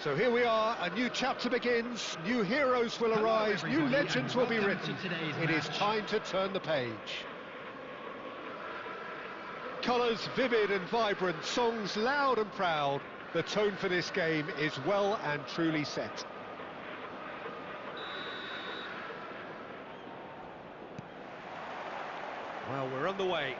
So here we are, a new chapter begins, new heroes will arise, new legends will be written. It is time to turn the page. Colours vivid and vibrant, songs loud and proud. The tone for this game is well and truly set. Well, we're on the way.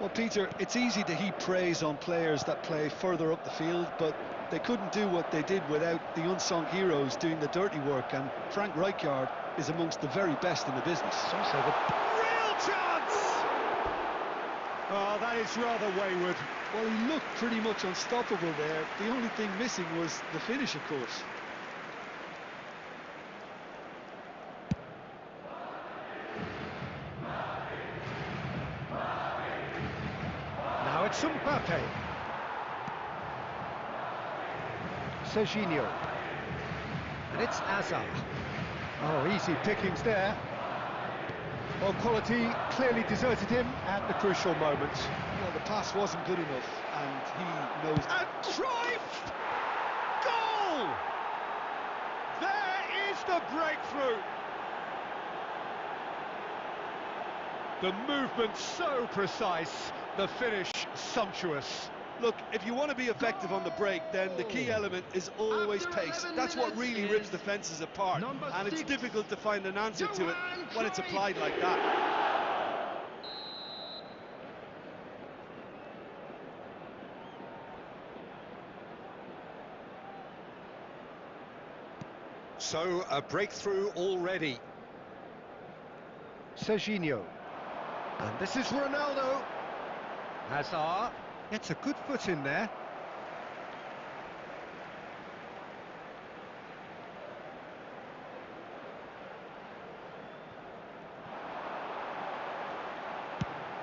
Well, Peter, it's easy to heap praise on players that play further up the field, but they couldn't do what they did without the unsung heroes doing the dirty work, and Frank Rijkaard is amongst the very best in the business. Also the real chance! Oh, that is rather wayward. Well, he looked pretty much unstoppable there. The only thing missing was the finish, of course. Now it's Mbappe. Serginho. And it's Hazard. Oh, easy pickings there. Well, quality clearly deserted him at the crucial moments. Well, the pass wasn't good enough, and he knows... And Cruyff! Goal! There is the breakthrough! The movement so precise, the finish sumptuous. Look, if you want to be effective on the break, then the key element is always pace. That's what really rips defences apart, and it's difficult to find an answer to it when it's applied like that. So, a breakthrough already. Serginho. And this is Ronaldo. Hazard gets a good foot in there.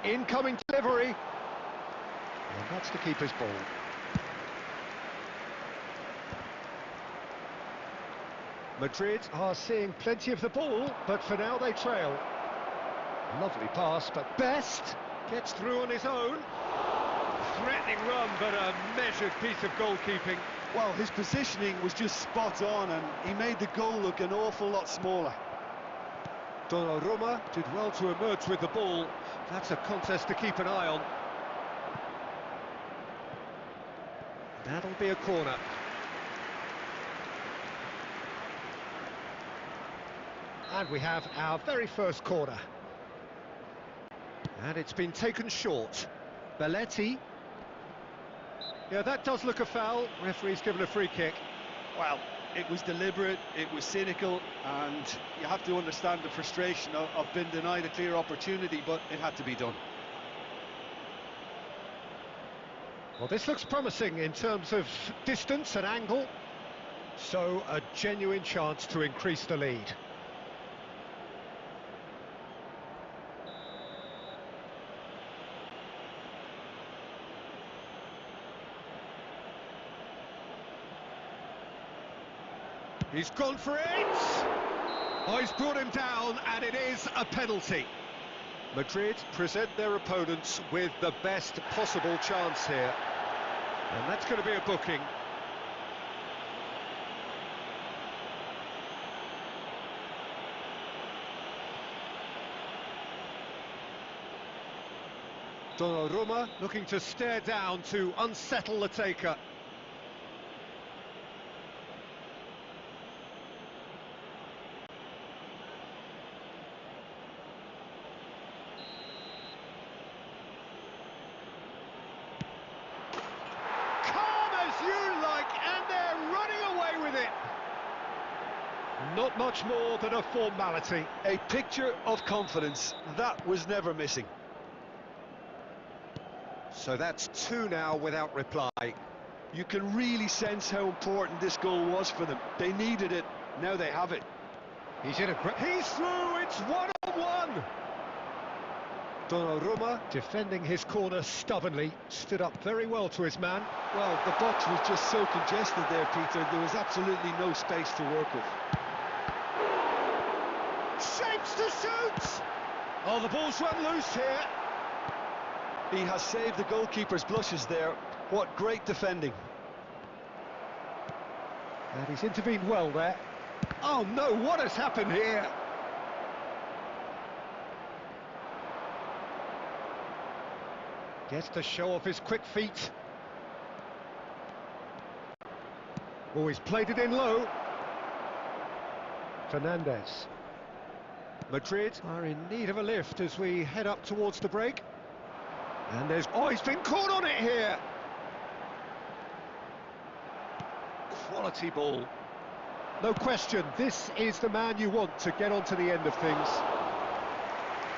Incoming delivery. And that's the keeper's ball. Madrid are seeing plenty of the ball, but for now they trail. Lovely pass, but Best gets through on his own. Threatening run, but a measured piece of goalkeeping. Well, his positioning was just spot on, and he made the goal look an awful lot smaller. Donnarumma did well to emerge with the ball. That's a contest to keep an eye on. That'll be a corner. And we have our very first corner. And it's been taken short. Belletti. Yeah, that does look a foul. Referee's given a free kick. Well, it was deliberate, it was cynical, and you have to understand the frustration of being denied a clear opportunity, but it had to be done. Well, this looks promising in terms of distance and angle. So, a genuine chance to increase the lead. He's gone for it! Oh, he's brought him down, and it is a penalty. Madrid present their opponents with the best possible chance here. And that's going to be a booking. Donnarumma looking to stare down to unsettle the taker. Not much more than a formality. A picture of confidence, that was never missing. So that's two now without reply. You can really sense how important this goal was for them. They needed it, now they have it. He's in a grip. He's through, it's 1-on-1! Donnarumma defending his corner stubbornly, stood up very well to his man. Well, the box was just so congested there, Peter, there was absolutely no space to work with. Shapes to shoot! Oh, the ball's run loose here. He has saved the goalkeeper's blushes there. What great defending. And he's intervened well there. Oh no, what has happened here? Gets to show off his quick feet. Oh, he's played it in low. Fernandez. Madrid are in need of a lift as we head up towards the break. And there's... Oh, he's been caught on it here! Quality ball. No question, this is the man you want to get onto the end of things.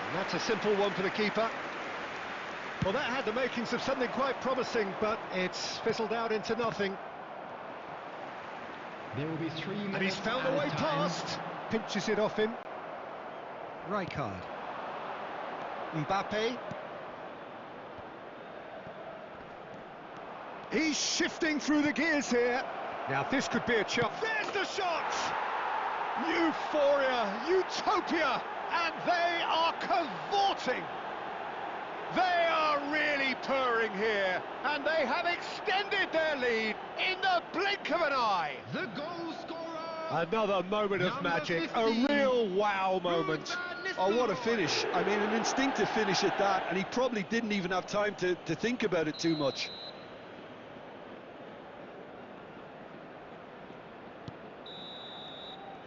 And that's a simple one for the keeper. Well, that had the makings of something quite promising, but it's fizzled out into nothing. There will be 3 minutes. And he's found a way past. Pinches it off him. Rijkaard. Mbappe. He's shifting through the gears here. Now this could be a chance. There's the shot! Euphoria, utopia, and they are cavorting. They are really purring here, and they have extended their lead in the blink of an eye. The goal scorer. Another moment of magic, a real wow moment. Oh, what a finish. I mean, an instinctive finish at that, and he probably didn't even have time to think about it too much.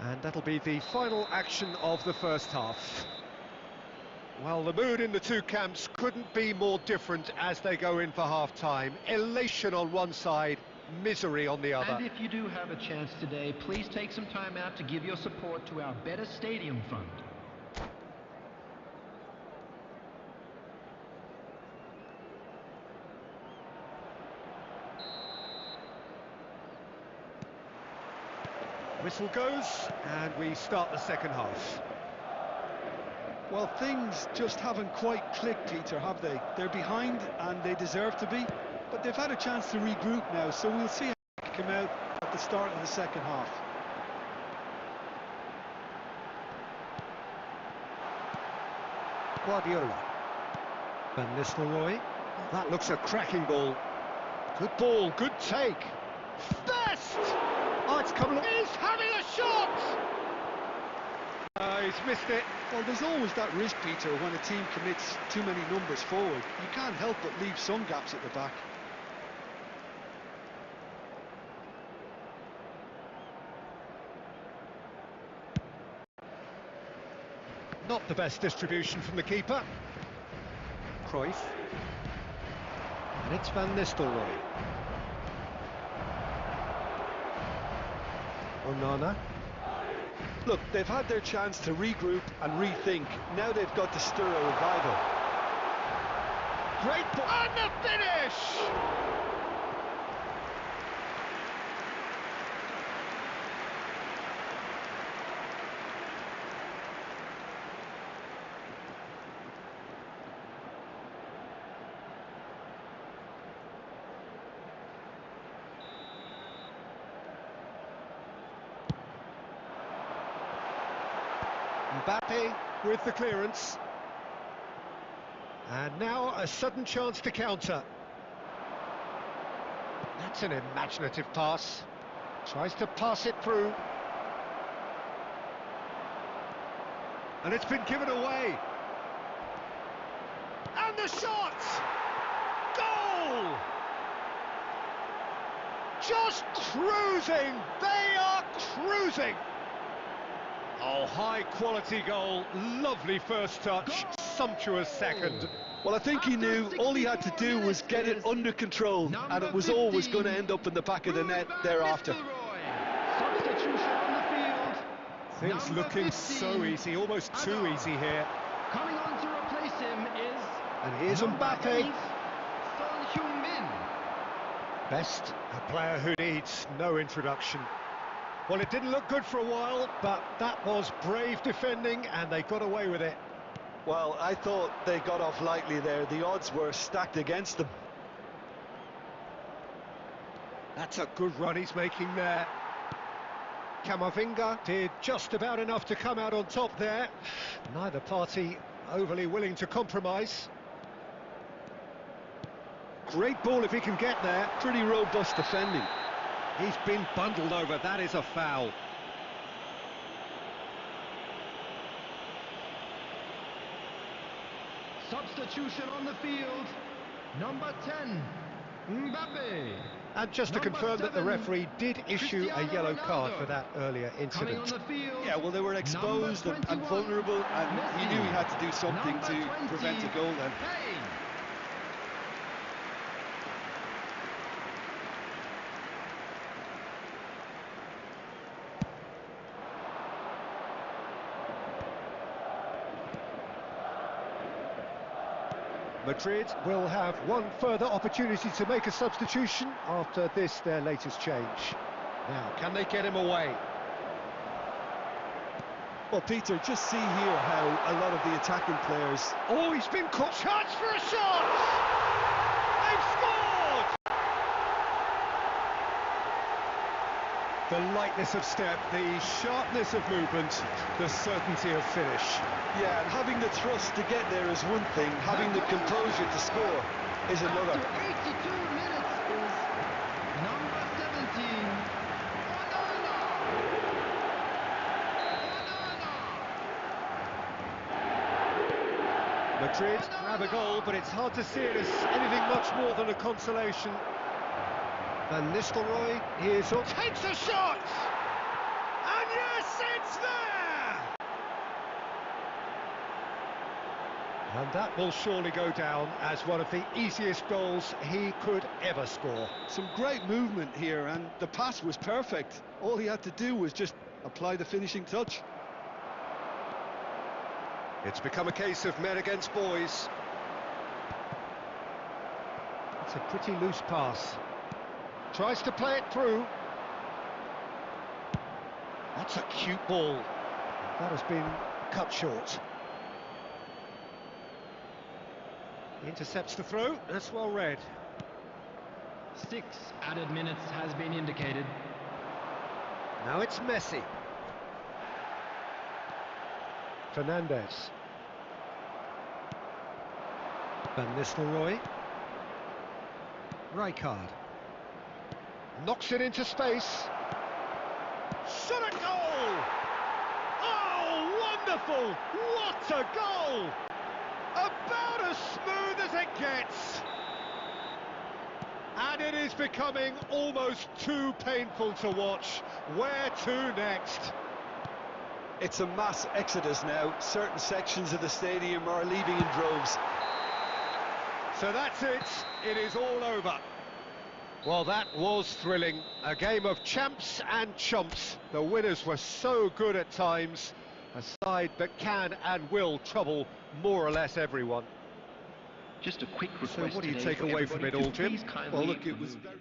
And that'll be the final action of the first half. Well, the mood in the two camps couldn't be more different as they go in for half-time. Elation on one side, misery on the other. And if you do have a chance today, please take some time out to give your support to our Better Stadium Fund. Whistle goes, and we start the second half. Well, things just haven't quite clicked, Peter, have they? They're behind, and they deserve to be, but they've had a chance to regroup now, so we'll see how they come out at the start of the second half. Guardiola. Van Nistelrooy. Well, that looks a cracking ball. Good ball, good take. Best! Oh, it's coming. He's having a shot! He's missed it. Well, there's always that risk, Peter, when a team commits too many numbers forward. You can't help but leave some gaps at the back. Not the best distribution from the keeper. Cruyff. And it's Van Nistelrooy. Onana. Look, they've had their chance to regroup and rethink. Now they've got to stir a revival. Great ball. And the finish! Mbappe with the clearance. And now a sudden chance to counter. That's an imaginative pass. Tries to pass it through. And it's been given away. And the shot! Goal! Just cruising! They are cruising! Oh, high-quality goal, lovely first touch, sumptuous second. Well, I think he knew all he had to do was get it under control, and it was always going to end up in the back of the net thereafter. Substitution on the field. Things looking so easy, almost too easy here. Coming on to replace him is... And here's Mbappe. Son Heung-min. Best, a player who needs no introduction. Well, it didn't look good for a while, but that was brave defending, and they got away with it. Well, I thought they got off lightly there. The odds were stacked against them. That's a good run he's making there. Camavinga did just about enough to come out on top there. Neither party overly willing to compromise. Great ball if he can get there. Pretty robust defending. He's been bundled over, that is a foul. Substitution on the field. Number 10, Mbappe. And just to confirm that the referee did issue a yellow card for that earlier incident. On the field, yeah, well, they were exposed and vulnerable, and he knew he had to do something to prevent a goal then. Madrid will have one further opportunity to make a substitution after this, their latest change. Now, can they get him away? Well, Peter, just see here how a lot of the attacking players... Oh, he's been caught! Chance for a shot! They've scored! The lightness of step, the sharpness of movement, the certainty of finish. Yeah, and having the thrust to get there is one thing, having the composure to score is another. After 82 minutes is number 17, Onana. Madrid grab a goal, but it's hard to see it as anything much more than a consolation. Van Nistelrooy, here's up, takes a shot! And yes, It's there! And that will surely go down as one of the easiest goals he could ever score. Some great movement here, and the pass was perfect. All he had to do was just apply the finishing touch. It's become a case of men against boys. It's a pretty loose pass. Tries to play it through. That's a cute ball. That has been cut short. Intercepts the throw. That's well read. 6 added minutes has been indicated. Now it's Messi. Fernandez. Van Nistelrooy. Rijkaard. Knocks it into space. Shot a goal! Oh, wonderful! What a goal! About as smooth as it gets. And it is becoming almost too painful to watch. Where to next? It's a mass exodus now. Certain sections of the stadium are leaving in droves. So that's it. It is all over. Well, that was thrilling. A game of champs and chumps. The winners were so good at times. A side that can and will trouble more or less everyone. Just a quick request. So what do you today take for away from it everybody all, to Jim? please kindly Well, look, it was remove- very...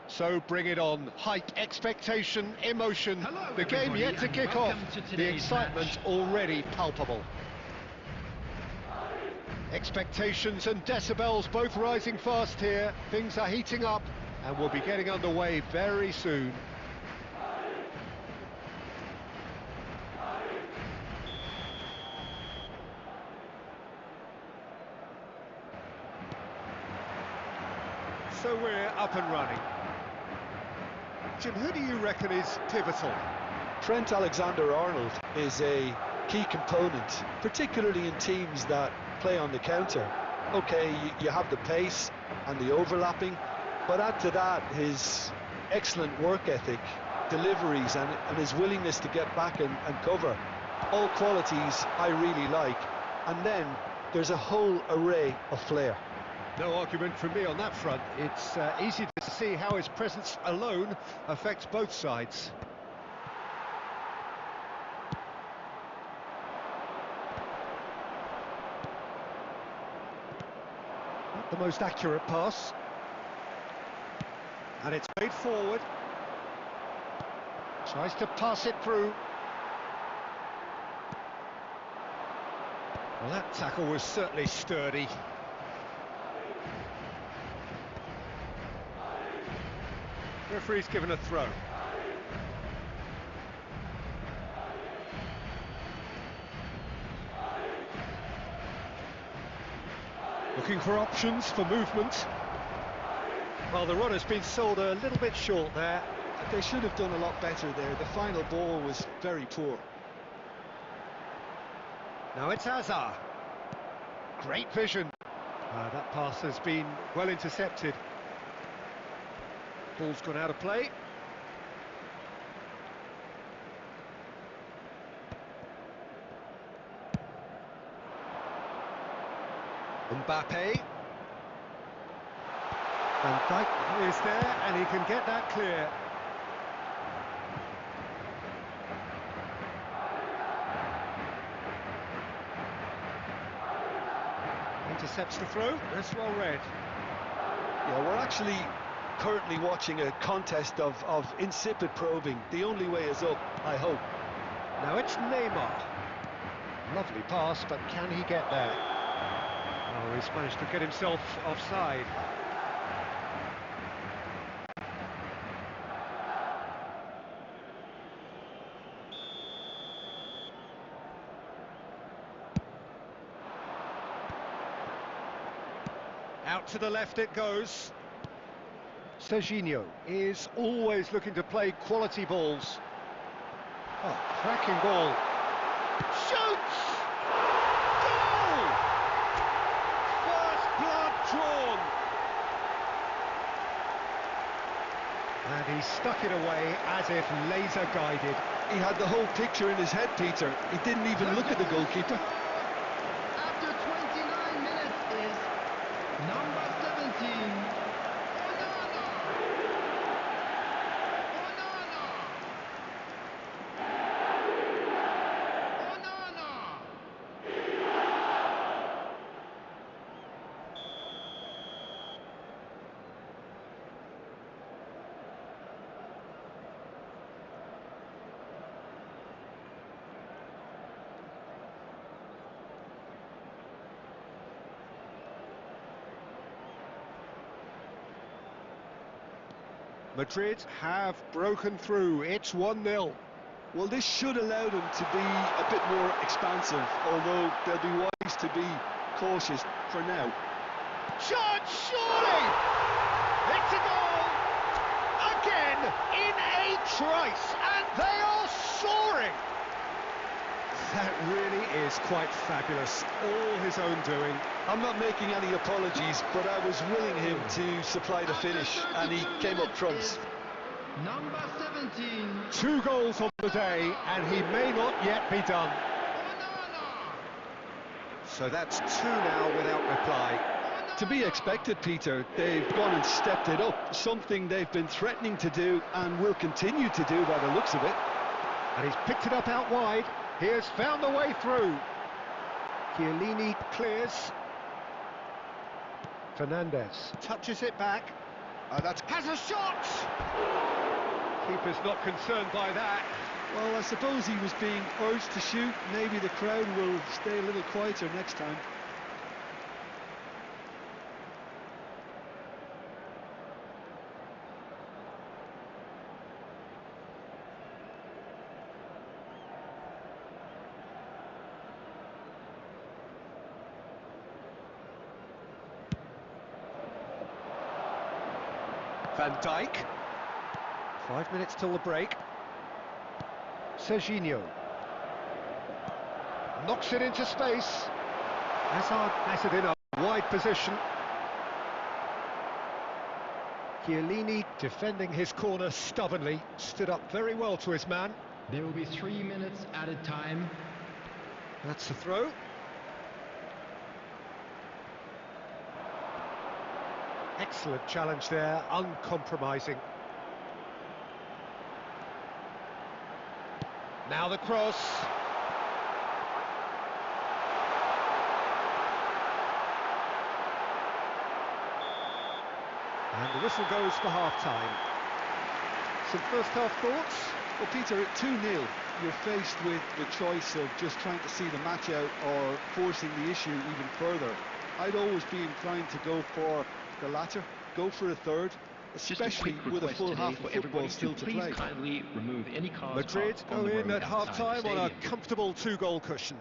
So bring it on. Hype, expectation, emotion. Hello, the game everybody, yet to and kick off. welcome to The today's excitement match. already palpable. Expectations and decibels both rising fast here. Things are heating up and we'll be getting underway very soon. So we're up and running. Jim, who do you reckon is pivotal? Trent Alexander-Arnold is a key component, particularly in teams that play on the counter. Okay, you have the pace and the overlapping, but add to that his excellent work ethic, deliveries and his willingness to get back and cover. All qualities I really like. And then there's a whole array of flair. No argument from me on that front. It's easy to see how his presence alone affects both sides. Not the most accurate pass. And it's made forward. Tries to pass it through. Well, that tackle was certainly sturdy. Referee's given a throw. Looking for options for movement. Well, the run has been sold a little bit short there. They should have done a lot better there. The final ball was very poor. Now it's Hazard. Great vision. That pass has been well intercepted. Ball's gone out of play. Mbappe. Van Dijk is there, and he can get that clear. Intercepts the throw. That's well read. Yeah, we're actually currently watching a contest of insipid probing. The only way is up, I hope. Now it's Neymar. Lovely pass, but can he get there? Oh, he's managed to get himself offside. Out to the left it goes. Serginho is always looking to play quality balls. Oh, cracking ball. Shoots! Goal! First blood drawn. And he stuck it away as if laser guided. He had the whole picture in his head, Peter. He didn't even look at the goalkeeper. After 29 minutes is number 17, Onana. Madrid have broken through. It's 1-0. Well, this should allow them to be a bit more expansive, although they'll be wise to be cautious for now. Shot, surely! It's a goal! Again, in a trice, and they are soaring! That really is quite fabulous. All his own doing. I'm not making any apologies, but I was willing him to supply the finish, and he came up trumps. Number 17. 2 goals on the day, and he may not yet be done. So that's 2 now without reply. To be expected, Peter. They've gone and stepped it up, something they've been threatening to do and will continue to do by the looks of it. And he's picked it up out wide. He has found the way through. Chiellini clears. Fernandez touches it back. Has a shot! Keeper's not concerned by that. Well, I suppose he was being urged to shoot. Maybe the crowd will stay a little quieter next time. Van Dijk. 5 minutes till the break. Serginho. Knocks it into space. Hazard has it in a wide position. Chiellini defending his corner stubbornly. Stood up very well to his man. There will be 3 minutes added time. That's the throw. Excellent challenge there, uncompromising. Now the cross. And the whistle goes for half-time. Some first-half thoughts? Well, Peter, at 2-0, you're faced with the choice of just trying to see the match out or forcing the issue even further. I'd always be inclined to go for the latter, go for a third, especially with a full half of football still to play. Kindly remove any cars Madrid go in at half-time on a comfortable 2-goal cushion.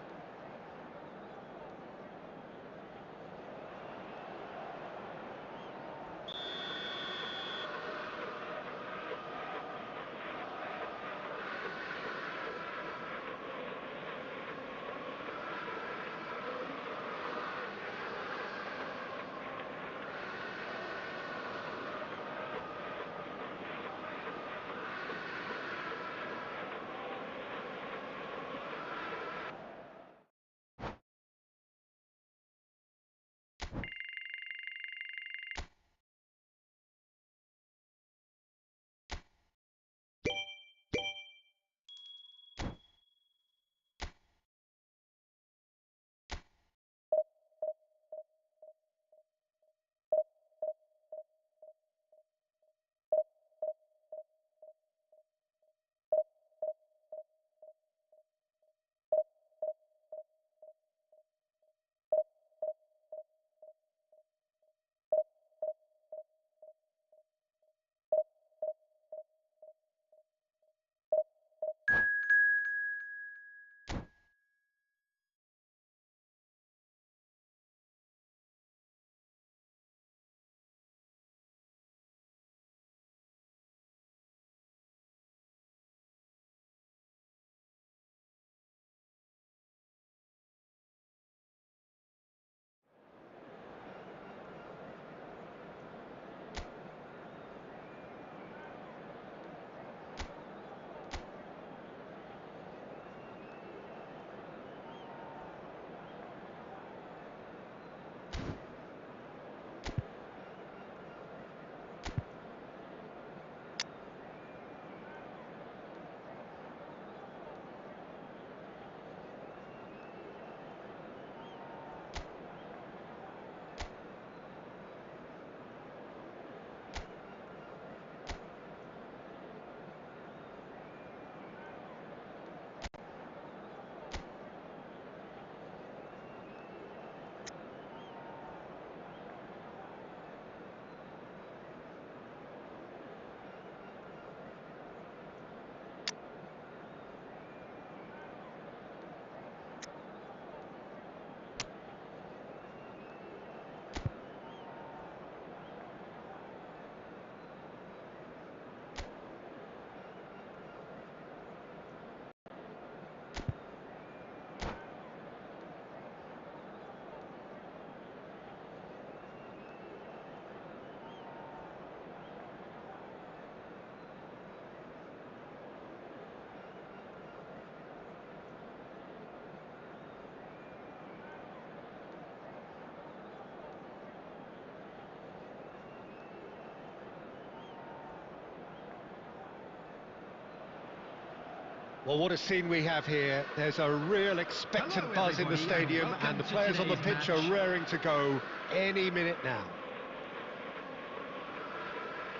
Well, what a scene we have here. There's a real expectant Hello, buzz in the everybody, and stadium, welcome and the to players on the today's pitch match. are raring to go any minute now.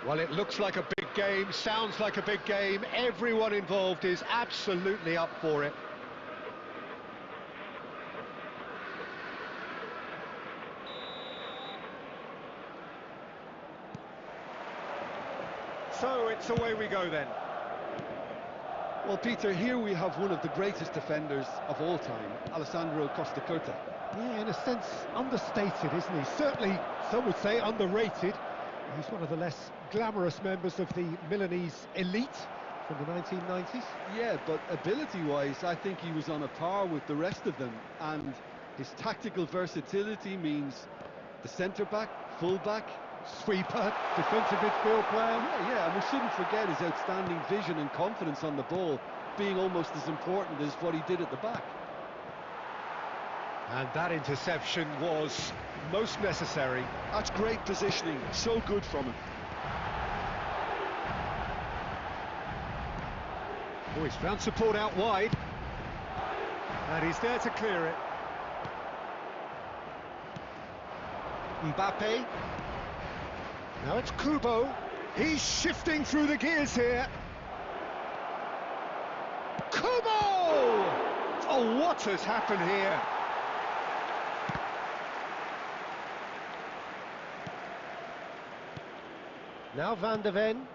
Well, it looks like a big game, sounds like a big game. Everyone involved is absolutely up for it. So it's away we go then. Well, Peter, here we have one of the greatest defenders of all time, Alessandro Costacurta. Yeah, in a sense, understated, isn't he? Certainly, some would say underrated. He's one of the less glamorous members of the Milanese elite from the 1990s. Yeah, but ability-wise, I think he was on a par with the rest of them, and his tactical versatility means the centre-back, full-back, Sweeper, defensive midfield player. yeah, and we shouldn't forget his outstanding vision and confidence on the ball, being almost as important as what he did at the back. And that interception was most necessary. That's great positioning, so good from him. Oh, he's found support out wide. And he's there to clear it. Mbappe. Now it's Kubo. He's shifting through the gears here. Kubo! Oh, what has happened here? Now Van de Ven.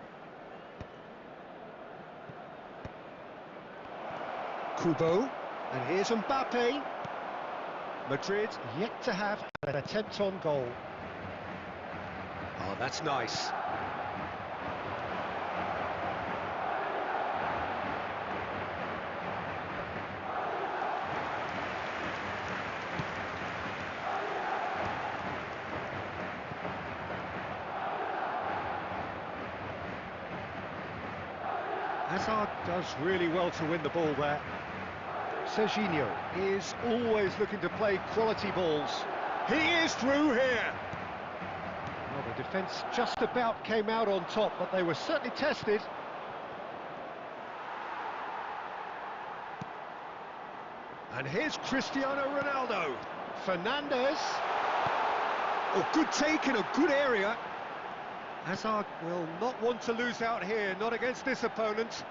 Kubo. And here's Mbappe. Madrid yet to have an attempt on goal. Oh, that's nice. Hazard does really well to win the ball there. Serginho is always looking to play quality balls. He is through here. Well, the defence just about came out on top, but they were certainly tested. And here's Cristiano Ronaldo. Fernandes. Oh, good take in a good area. Hazard will not want to lose out here, not against this opponent.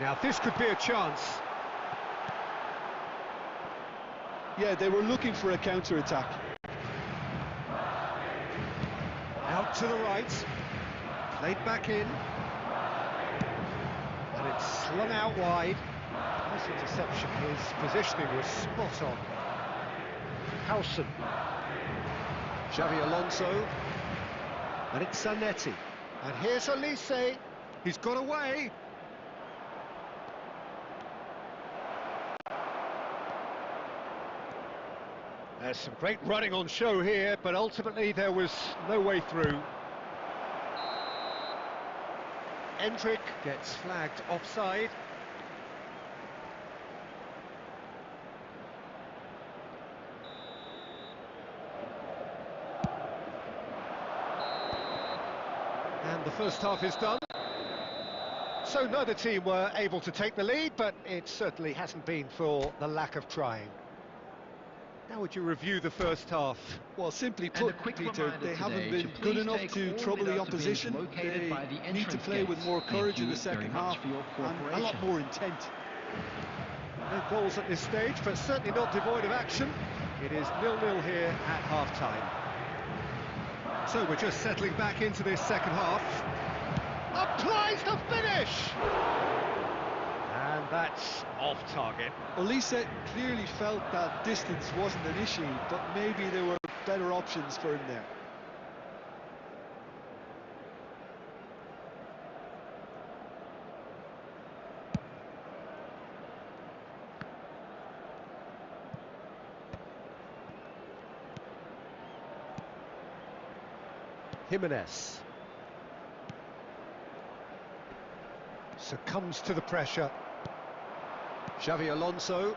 Now this could be a chance. Yeah, they were looking for a counter-attack. Out to the right, played back in, and it's slung out wide. Nice interception, his positioning was spot on. Howson. Xavi Alonso, and it's Zanetti. And here's Olise, he's got away. There's some great running on show here, but ultimately there was no way through. Endrick gets flagged offside. And the first half is done. So neither team were able to take the lead, but it certainly hasn't been for the lack of trying. How would you review the first half? Well, simply put, Peter, they haven't been good enough to trouble the opposition. They need to play with more courage in the second half and a lot more intent. No goals at this stage, but certainly not devoid of action. It is 0-0 here at half-time. So we're just settling back into this second half. Applies the finish! And that's off target. Olise clearly felt that distance wasn't an issue, but maybe there were better options for him there. Jimenez. Succumbs to the pressure. Xavi Alonso.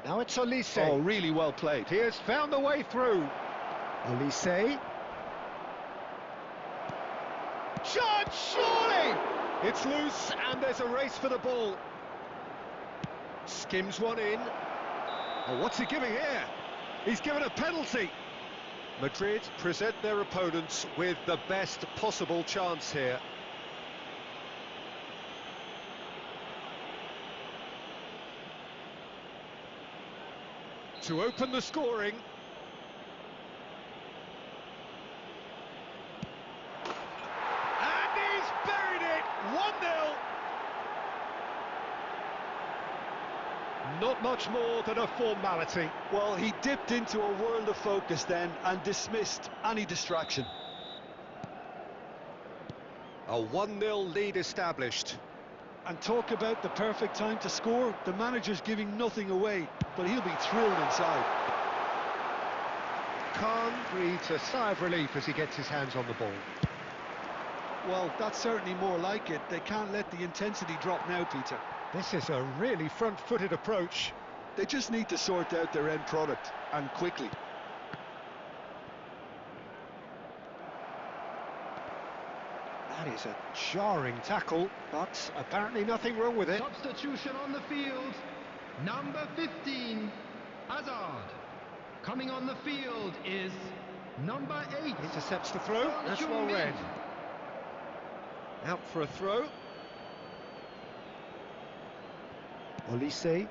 Now it's Olise. Oh, really well played. He has found the way through. Olise. Shot, surely! It's loose, and there's a race for the ball. Skims one in. Oh, what's he giving here? He's given a penalty. Madrid present their opponents with the best possible chance here. To open the scoring. And he's buried it! 1-0. Not much more than a formality. Well, he dipped into a world of focus then and dismissed any distraction. A 1-0 lead established. And talk about the perfect time to score. The manager's giving nothing away, but he'll be thrilled inside. Khan breathes a sigh of relief as he gets his hands on the ball. Well, that's certainly more like it. They can't let the intensity drop now, Peter. This is a really front-footed approach. They just need to sort out their end product, and quickly. That is a jarring tackle, but apparently nothing wrong with it. Substitution on the field. Number 15, Hazard. Coming on the field is number 8. Intercepts the throw. That's well read. Out for a throw. Olise.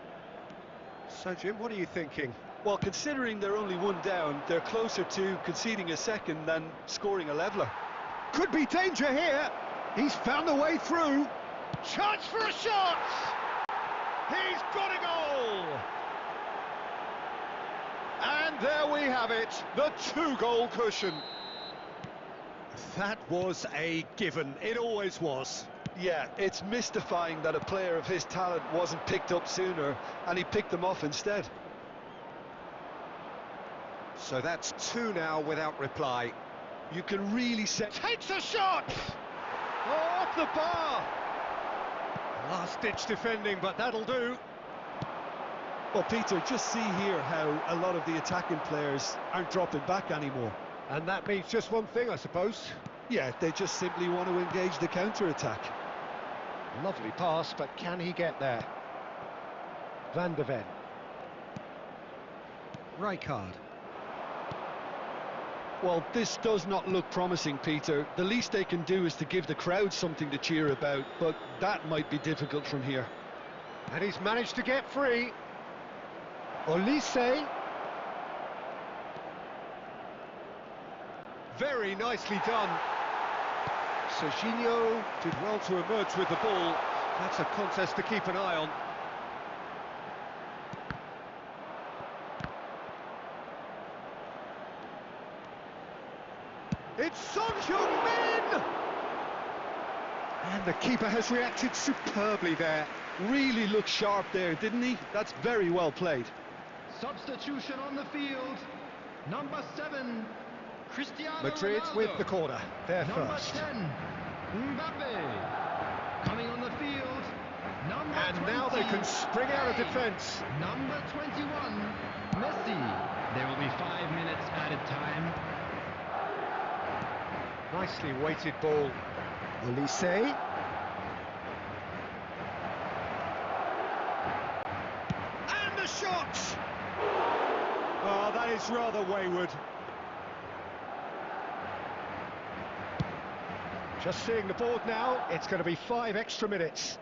So, Jim, what are you thinking? Well, considering they're only one down, they're closer to conceding a second than scoring a leveller. Could be danger here. He's found a way through. Chance for a shot! He's got a goal! And there we have it, the 2-goal cushion. That was a given. It always was. Yeah, it's mystifying that a player of his talent wasn't picked up sooner, and he picked them off instead. So that's 2 now without reply. You can really set... Takes a shot! Oh, off the bar! Last-ditch defending, but that'll do. Well, Peter, just see here how a lot of the attacking players aren't dropping back anymore. And that means just one thing, I suppose. Yeah, they just simply want to engage the counter-attack. Lovely pass, but can he get there? Van de Ven. Rijkaard. Well, this does not look promising, Peter. The least they can do is to give the crowd something to cheer about, but that might be difficult from here. And he's managed to get free. Olise. Very nicely done. Serginho did well to emerge with the ball. That's a contest to keep an eye on. It's Son Heung-min! And the keeper has reacted superbly there. Really looked sharp there, didn't he? That's very well played. Substitution on the field. Number 7, Cristiano Madrid Ronaldo. with the corner. They're Number first. 10, Mbappe. Coming on the field. Number And 20, now they can spring out of defence. Number 21, Messi. There will be 5 minutes added time. Nicely weighted ball. Olise. And the shot! Oh, that is rather wayward. Just seeing the board now, it's going to be 5 extra minutes.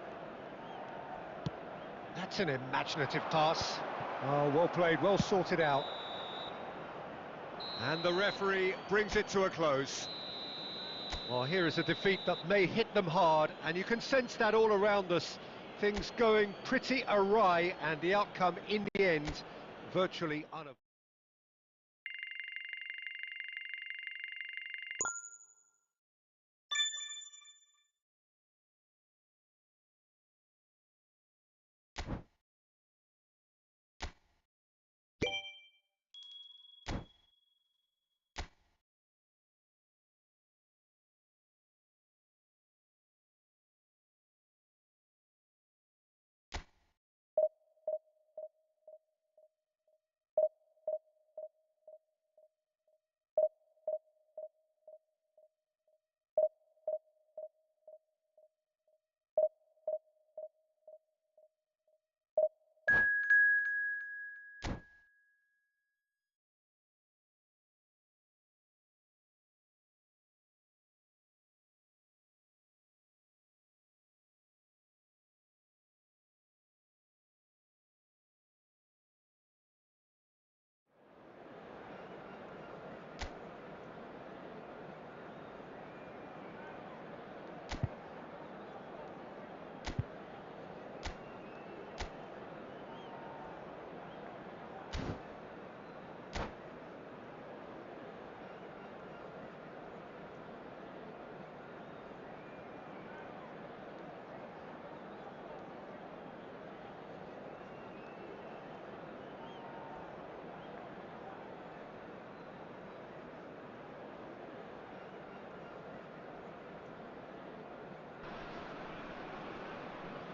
That's an imaginative pass. Oh, well played, well sorted out. And the referee brings it to a close. Well, here is a defeat that may hit them hard, and you can sense that all around us. Things going pretty awry, and the outcome in the end virtually unavoidable.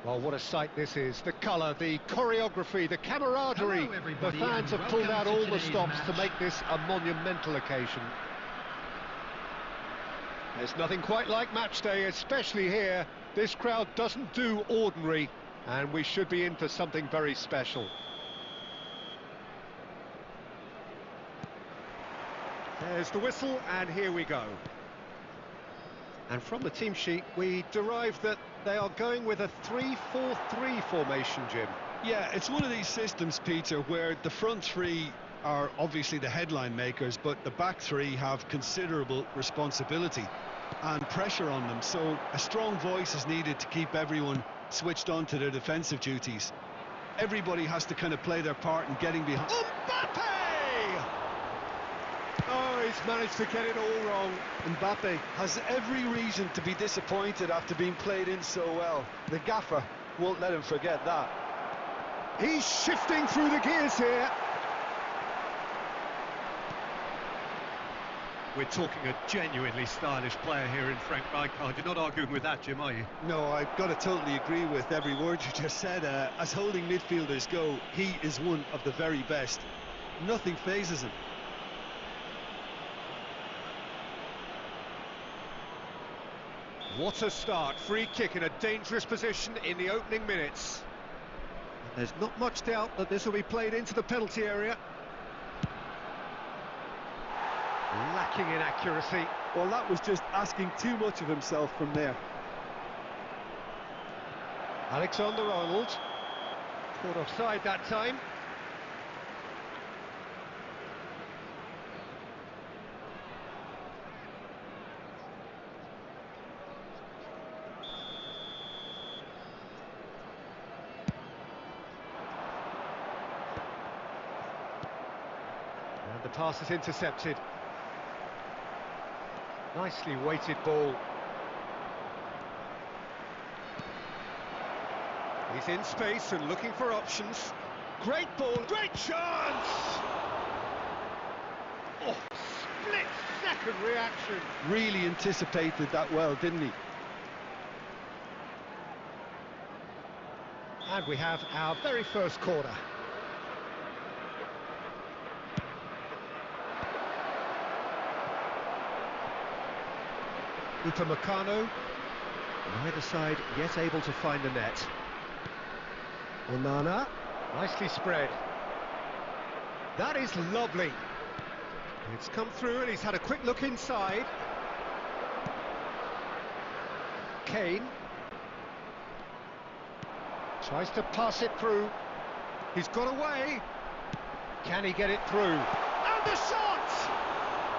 Well, what a sight this is. The colour, the choreography, the camaraderie. Hello, everybody, The fans and have pulled out welcome to all the today's stops to match. make this a monumental occasion. There's nothing quite like match day, especially here. This crowd doesn't do ordinary, and we should be in for something very special. There's the whistle, and here we go. And from the team sheet, we derive that they are going with a 3-4-3 formation, Jim. Yeah, it's one of these systems, Peter, where the front three are obviously the headline makers, but the back three have considerable responsibility and pressure on them. So a strong voice is needed to keep everyone switched on to their defensive duties. Everybody has to kind of play their part in getting behind. Mbappe! Oh, he's managed to get it all wrong. Mbappe has every reason to be disappointed after being played in so well. The gaffer won't let him forget that. He's shifting through the gears here. We're talking a genuinely stylish player here in Frank Rijkaard. You're not arguing with that, Jim, are you? No, I've got to totally agree with every word you just said. As holding midfielders go, he is one of the very best. Nothing phases him. What a start. Free kick in a dangerous position in the opening minutes. There's not much doubt that this will be played into the penalty area. Lacking in accuracy. Well, that was just asking too much of himself from there. Alexander-Arnold. Caught offside that time. And the pass is intercepted. Nicely weighted ball. He's in space and looking for options. Great ball, great chance! Oh, split-second reaction. Really anticipated that well, didn't he? And we have our very first corner. Upamecano, neither side yet able to find the net. Onana, nicely spread. That is lovely. It's come through and he's had a quick look inside. Kane tries to pass it through. He's got away. Can he get it through? And the shot!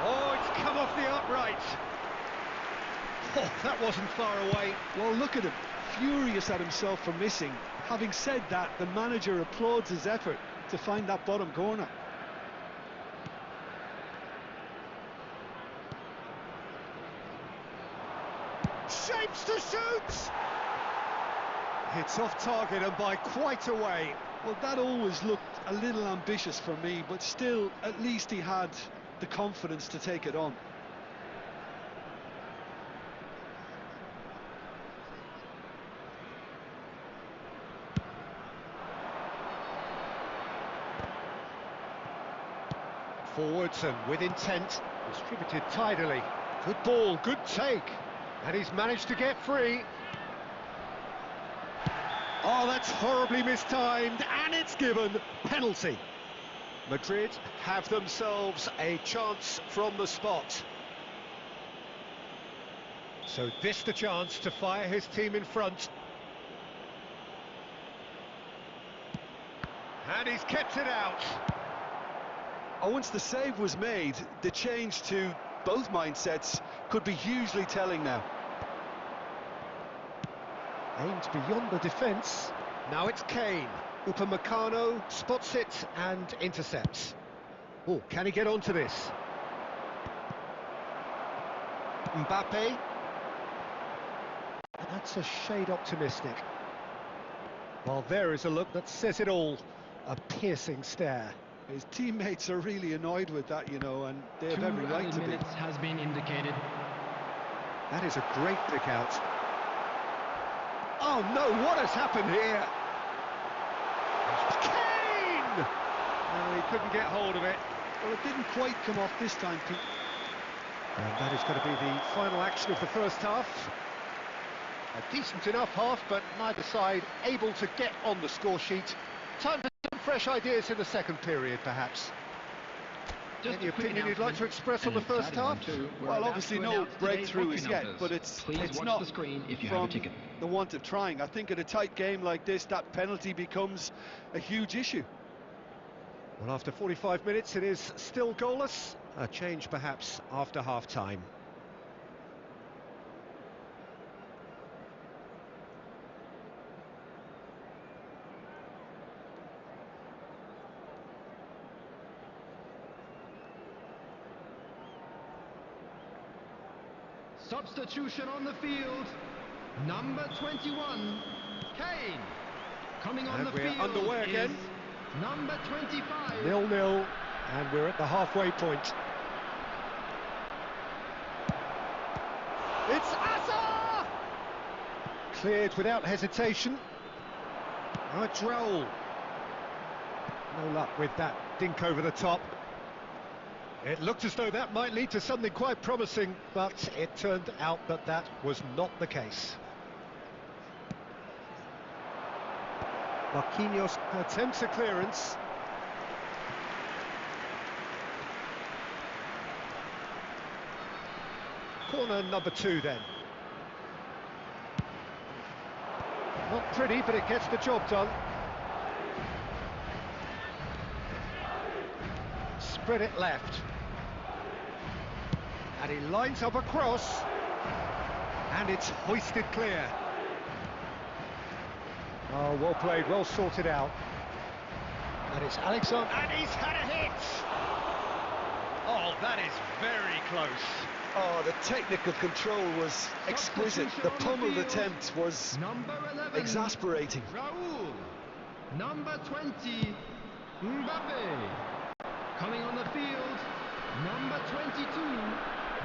Oh, it's come off the upright. Oh, that wasn't far away. Well, look at him, furious at himself for missing. Having said that, the manager applauds his effort to find that bottom corner. Shapes to shoot! It's off target and by quite a way. Well, that always looked a little ambitious for me, but still, at least he had the confidence to take it on. Forwards and with intent, distributed tidily. Good ball, good take. And he's managed to get free. Oh, that's horribly mistimed, and it's given penalty. Madrid have themselves a chance from the spot. So this the chance to fire his team in front. And he's kept it out. And once the save was made, the change to both mindsets could be hugely telling now. Aimed beyond the defence. Now it's Kane. Upamecano spots it and intercepts. Oh, can he get onto this? Mbappe. That's a shade optimistic. Well, there is a look that says it all. A piercing stare. His teammates are really annoyed with that, you know, and they have every 2 right to be. minutes has been indicated. That is a great pick out. Oh no, what has happened here? Kane! No, he couldn't get hold of it. Well, it didn't quite come off this time, Pete. And that is going to be the final action of the first half. A decent enough half, but neither side able to get on the score sheet. Time for some fresh ideas in the second period, perhaps. Any opinion you'd like to express on the first half? Well, obviously no breakthrough as yet, but it's not from the want of trying. I think in a tight game like this, that penalty becomes a huge issue. Well, after 45 minutes, it is still goalless. A change, perhaps, after half-time. Substitution on the field, number 21, Kane. Coming on the field underway again. Is number 25. 0-0, and we're at the halfway point. It's Asa! Cleared without hesitation. Now it's Raul. No luck with that dink over the top. It looked as though that might lead to something quite promising, but it turned out that that was not the case. Marquinhos attempts a clearance. Corner number 2 then. Not pretty, but it gets the job done. Spread it left. And he lines up a cross. And it's hoisted clear. Oh, well played, well sorted out. And it's Alexander. And he's had a hit! Oh, that is very close. Oh, the technical control was exquisite. The pummeled attempt was number 11, exasperating. Raul. Number 20, Mbappe. Coming on the field, number 22,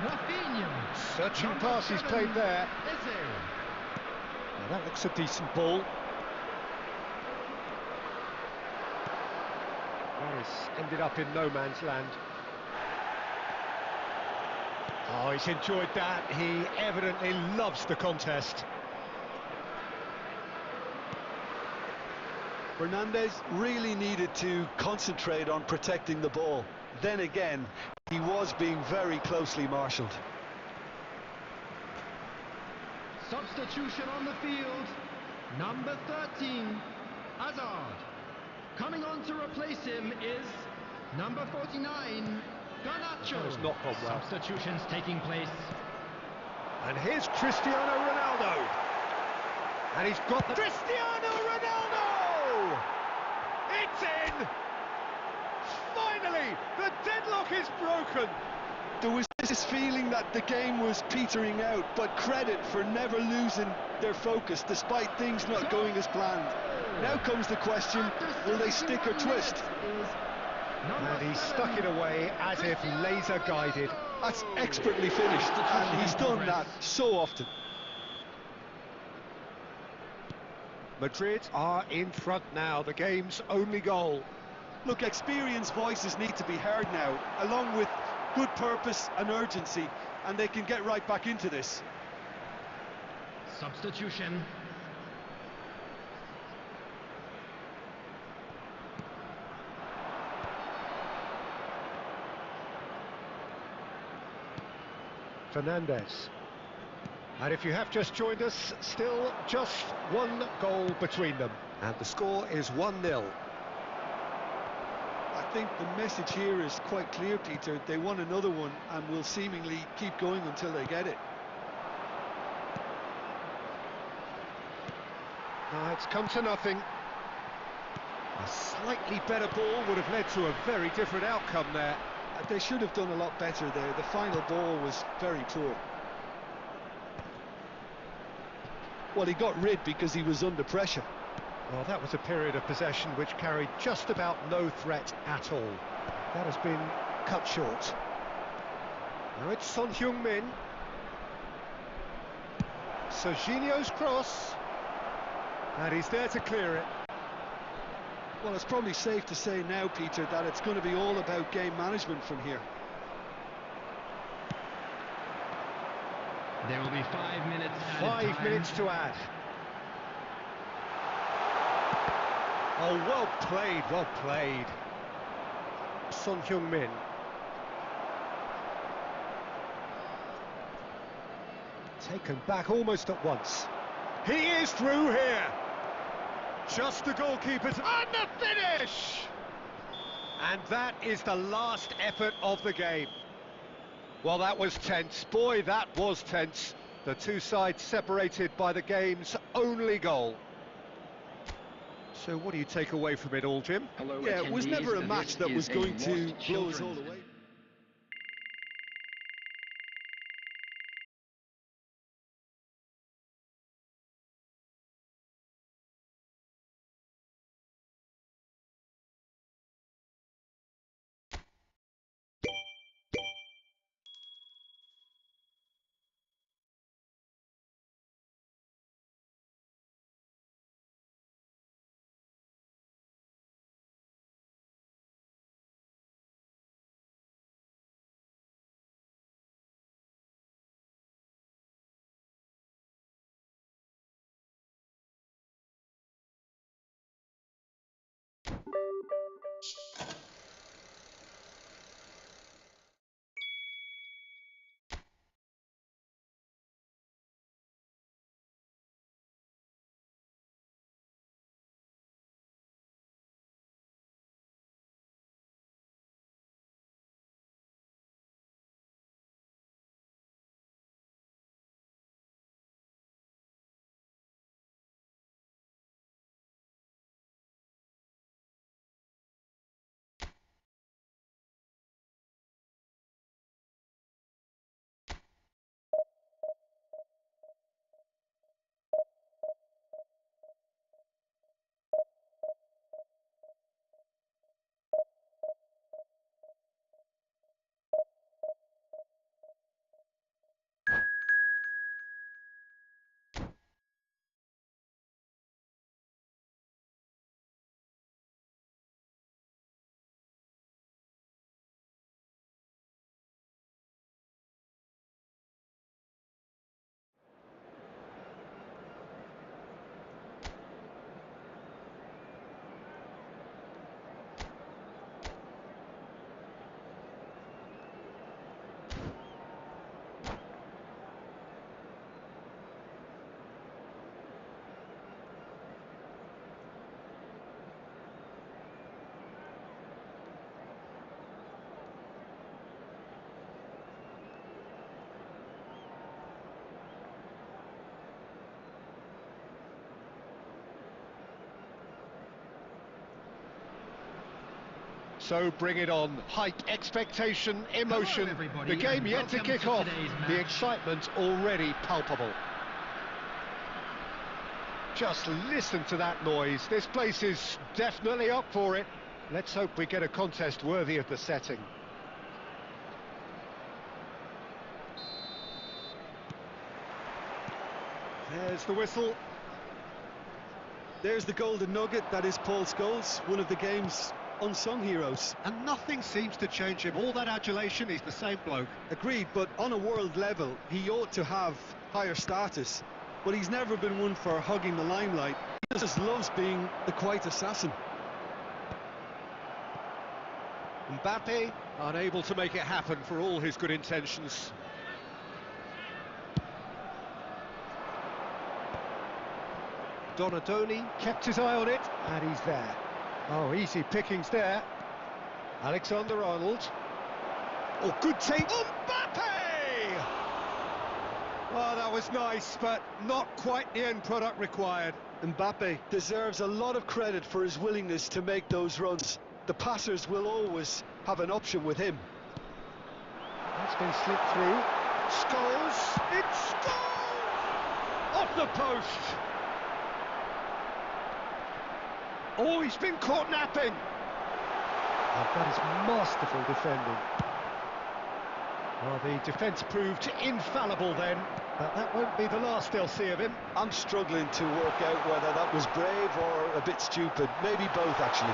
Rafinha. Searching Number pass he's 7, played there. Eze. Now that looks a decent ball. Morris ended up in no man's land. Oh, he's enjoyed that. He evidently loves the contest. Fernandes really needed to concentrate on protecting the ball. Then again, he was being very closely marshalled. Substitution on the field, number 13, Hazard. Coming on to replace him is number 49, Garnacho. It's not gone well. Substitutions taking place. And here's Cristiano Ronaldo. And he's got the... Cristiano Ronaldo! It's in! Finally, the deadlock is broken. There was this feeling that the game was petering out, but credit for never losing their focus despite things not going as planned. Now comes the question, will they stick or twist? And he stuck it away as if laser guided. That's expertly finished, and he's done that so often. Madrid are in front now, the game's only goal. Look, experienced voices need to be heard now, along with good purpose and urgency, and they can get right back into this. Substitution. Fernandes. And if you have just joined us, still just one goal between them. And the score is 1-0. I think the message here is quite clear, Peter. They want another one and will seemingly keep going until they get it. It's come to nothing. A slightly better ball would have led to a very different outcome there. They should have done a lot better there. The final ball was very poor. Well, he got rid because he was under pressure. Well, that was a period of possession which carried just about no threat at all. That has been cut short. Now it's Son Heung-min. Serginho's cross. And he's there to clear it. Well, it's probably safe to say now, Peter, that it's going to be all about game management from here. There will be 5 minutes added 5 time. minutes to add. Oh, well played, well played. Son Heung-min. Taken back almost at once. He is through here. Just the goalkeeper's and the finish! And that is the last effort of the game. Well, that was tense. Boy, that was tense. The two sides separated by the game's only goal. So what do you take away from it all, Jim? Yeah, it was never a match that was going to blow us all away. So bring it on. Hype, expectation, emotion. Hello, everybody, The game and yet to welcome kick to off. today's The match. excitement already palpable. Just listen to that noise. This place is definitely up for it. Let's hope we get a contest worthy of the setting. There's the whistle. There's the golden nugget, that is Paul Scholes, one of the game's unsung heroes. And nothing seems to change him. All that adulation, he's the same bloke. Agreed, but on a world level, he ought to have higher status. But he's never been one for hogging the limelight. He just loves being the quiet assassin. Mbappe, unable to make it happen for all his good intentions. Donadoni kept his eye on it, and he's there. Oh, easy pickings there. Alexander-Arnold. Oh, good take. Mbappe! Oh, that was nice, but not quite the end product required. Mbappe deserves a lot of credit for his willingness to make those runs. The passers will always have an option with him. That's been slipped through. Scholes! It's Scholes! Off the post! Oh, he's been caught napping! Oh, that is masterful defending. Well, the defence proved infallible then. But that won't be the last they'll see of him. I'm struggling to work out whether that was brave or a bit stupid. Maybe both, actually.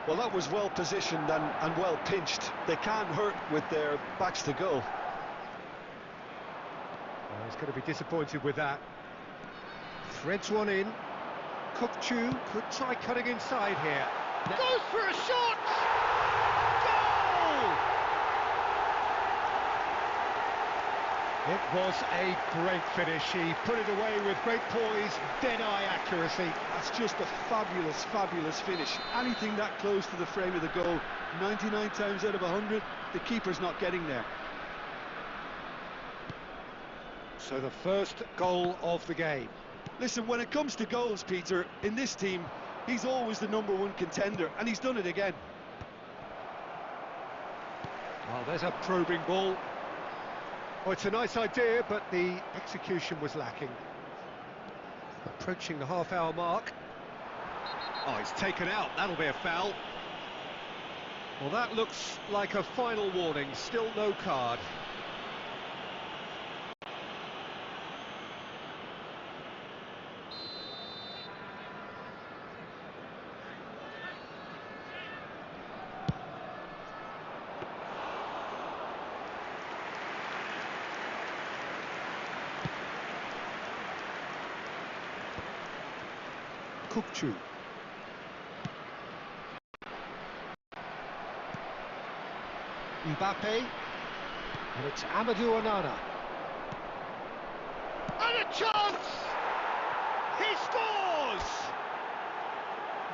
Well, that was well positioned and well pinched. They can't hurt with their backs to goal. Well, he's going to be disappointed with that. Threads one in. Kukçu could try cutting inside here. Goes for a shot! Goal! It was a great finish. He put it away with great poise, dead-eye accuracy. That's just a fabulous, fabulous finish. Anything that close to the frame of the goal, 99 times out of 100, the keeper's not getting there. So the first goal of the game. Listen, when it comes to goals, Peter, in this team, he's always the #1 contender, and he's done it again. Oh, there's a probing ball. Oh, it's a nice idea, but the execution was lacking. Approaching the half-hour mark. Oh, he's taken out. That'll be a foul. Well, that looks like a final warning. Still no card. Kukçu. Mbappe. And it's Amadou Onana. And a chance! He scores!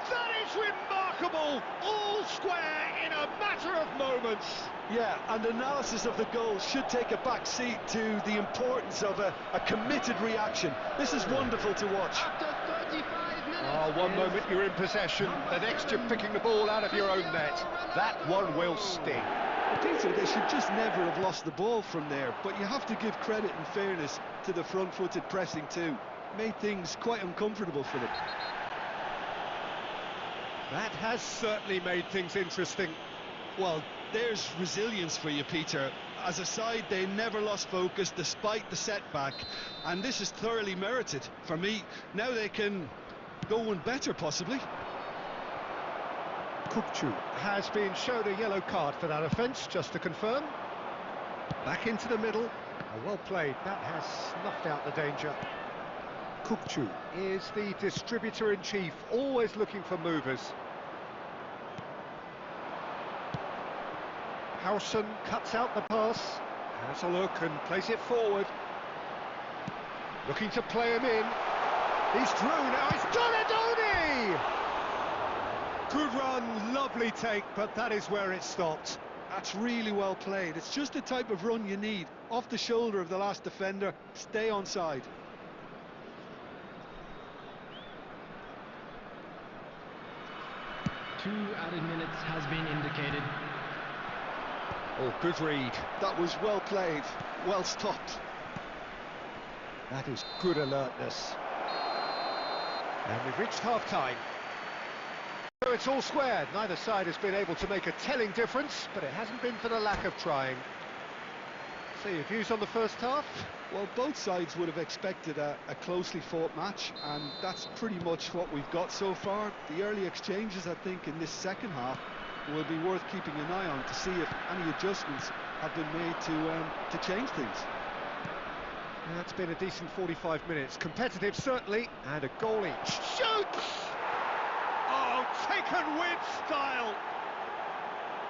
That is remarkable! All square in a matter of moments. Yeah, and analysis of the goal should take a back seat to the importance of a committed reaction. This is wonderful to watch. After 35 minutes. Oh, one moment you're in possession, the next you're picking the ball out of your own net. That one will sting. Peter, they should just never have lost the ball from there, but you have to give credit and fairness to the front-footed pressing too. Made things quite uncomfortable for them. That has certainly made things interesting. Well, there's resilience for you, Peter. As a side, they never lost focus despite the setback, and this is thoroughly merited. For me, now they can go one better, possibly. Kukçu has been shown a yellow card for that offence, just to confirm. Back into the middle. Oh, well played. That has snuffed out the danger. Kukçu is the distributor-in-chief, always looking for movers. Howson cuts out the pass, has a look and plays it forward. Looking to play him in. He's through now, it's Donadoni! Good run, lovely take, but that is where it stopped. That's really well played. It's just the type of run you need. Off the shoulder of the last defender, stay onside. Two added minutes has been indicated. Oh, good read. That was well played, well stopped. That is good alertness. And we've reached half-time. So it's all squared. Neither side has been able to make a telling difference, but it hasn't been for the lack of trying. So your views on the first half? Well, both sides would have expected a closely fought match, and that's pretty much what we've got so far. The early exchanges, I think, in this second half will be worth keeping an eye on to see if any adjustments have been made to change things. That's been a decent 45 minutes. Competitive, certainly, and a goal each. Shoots! Oh, taken with style!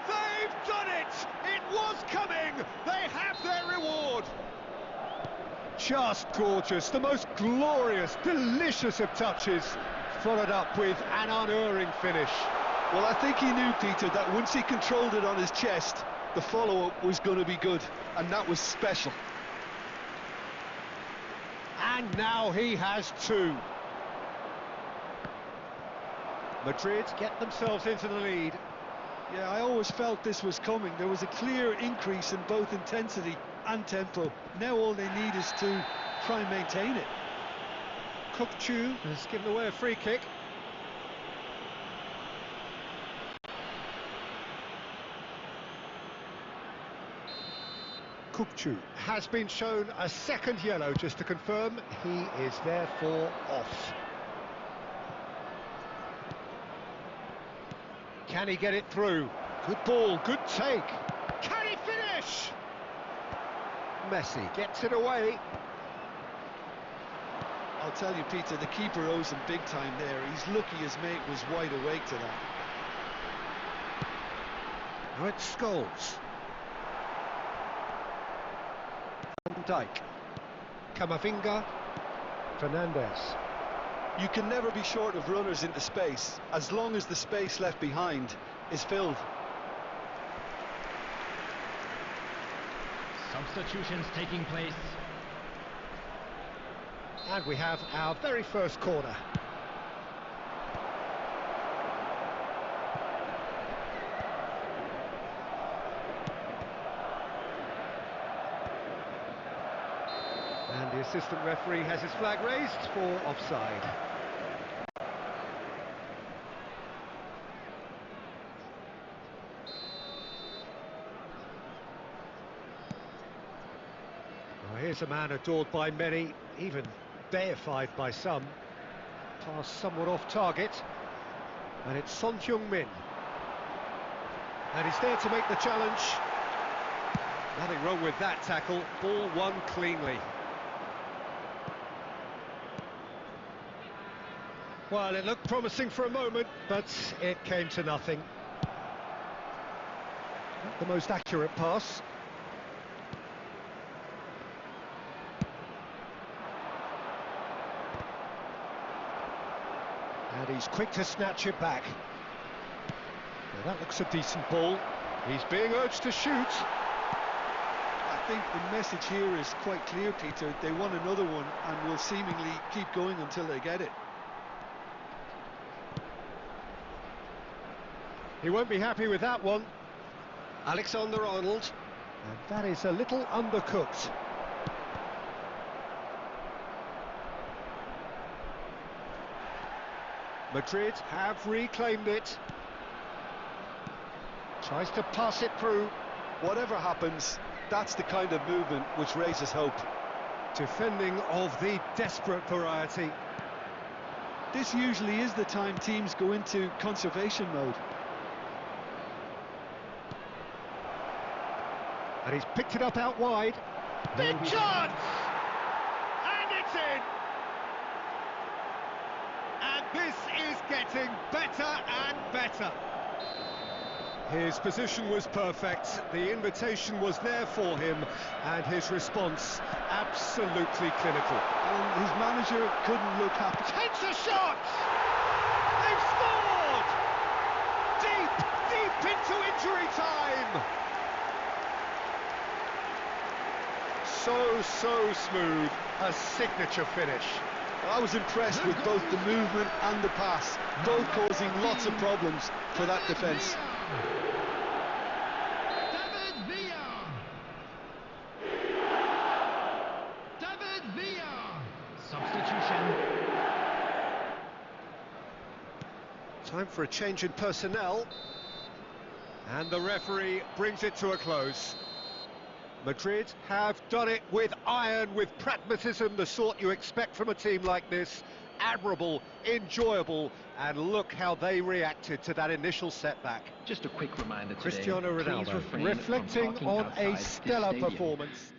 They've done it! It was coming! They have their reward! Just gorgeous, the most glorious, delicious of touches, followed up with an unerring finish. Well, I think he knew, Peter, that once he controlled it on his chest, the follow-up was going to be good, and that was special. And now he has two. Madrid get themselves into the lead. Yeah, I always felt this was coming. There was a clear increase in both intensity and tempo. Now all they need is to try and maintain it. Kukçu has given away a free kick. Kukcu has been shown a second yellow, just to confirm. He is therefore off. Can he get it through? Good ball, good take. Can he finish? Messi gets it away. I'll tell you, Peter, the keeper owes him big time there. He's lucky his mate was wide awake to that. Now it's Scholes. Van Dijk. Camavinga. Fernandez. You can never be short of runners into space, as long as the space left behind is filled. Substitutions taking place. And we have our very first corner. And the assistant referee has his flag raised for offside. Well, here's a man adored by many, even deified by some. Pass somewhat off target, and it's Son Heung-min, and he's there to make the challenge. Nothing wrong with that tackle. Ball won cleanly. Well, it looked promising for a moment, but it came to nothing. Not the most accurate pass. And he's quick to snatch it back. Now that looks a decent ball. He's being urged to shoot. I think the message here is quite clear, Peter. They want another one and will seemingly keep going until they get it. He won't be happy with that one. Alexander-Arnold. And that is a little undercooked. Madrid have reclaimed it. Tries to pass it through. Whatever happens, that's the kind of movement which raises hope. Defending of the desperate variety. This usually is the time teams go into conservation mode. And he's picked it up out wide. Big chance! And it's in! And this is getting better and better. His position was perfect, the invitation was there for him, and his response absolutely clinical. And his manager couldn't look happy. Takes a shot! They've scored! Deep into injury time! So smooth, a signature finish. I was impressed with both the movement and the pass, both causing lots of problems for that defence. David Villa. Substitution. Time for a change in personnel. And the referee brings it to a close. Madrid have done it with iron, with pragmatism, the sort you expect from a team like this. Admirable, enjoyable, and look how they reacted to that initial setback. Just a quick reminder today, Cristiano please Ronaldo refrain from reflecting talking on outside a this stellar stadium. performance.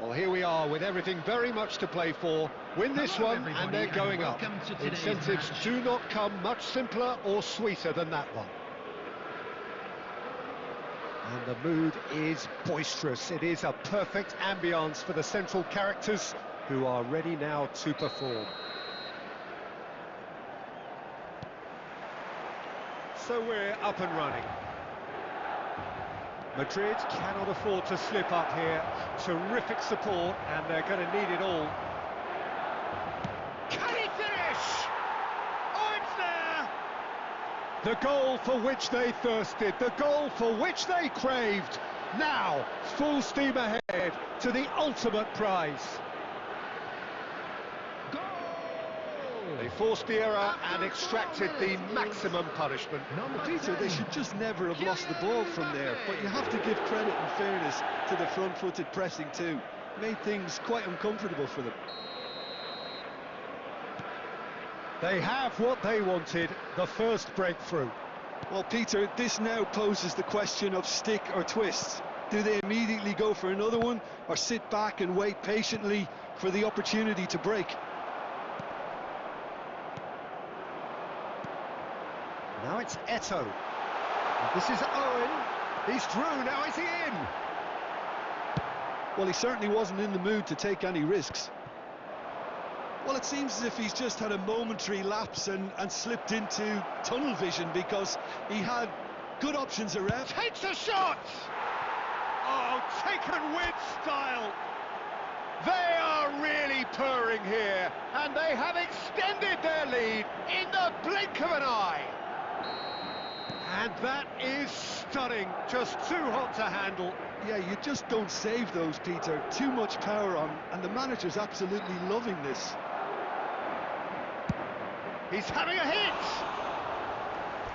Well, here we are with everything very much to play for. Win this Hello, one everybody, and they're and going up. welcome to today's Incentives match. do not come much simpler or sweeter than that one. And the mood is boisterous. It is a perfect ambience for the central characters who are ready now to perform. So we're up and running. Madrid cannot afford to slip up here. Terrific support, and they're going to need it all. Can he finish? Oh, it's there! The goal for which they thirsted, the goal for which they craved. Now, full steam ahead to the ultimate prize. They forced the error and extracted the maximum punishment. Peter, they should just never have lost the ball from there, but you have to give credit and fairness to the front-footed pressing too. Made things quite uncomfortable for them. They have what they wanted, the first breakthrough. Well, Peter, this now poses the question of stick or twist. Do they immediately go for another one, or sit back and wait patiently for the opportunity to break? Now it's Eto'o. This is Owen. He's through, now is he in? Well, he certainly wasn't in the mood to take any risks. Well, it seems as if he's just had a momentary lapse and slipped into tunnel vision, because he had good options around. Takes a shot! Oh, taken with style. They are really purring here, and they have extended their lead in the blink of an eye. And that is stunning, just too hot to handle. Yeah, you just don't save those, Peter. Too much power on, and the manager's absolutely loving this. He's having a hit!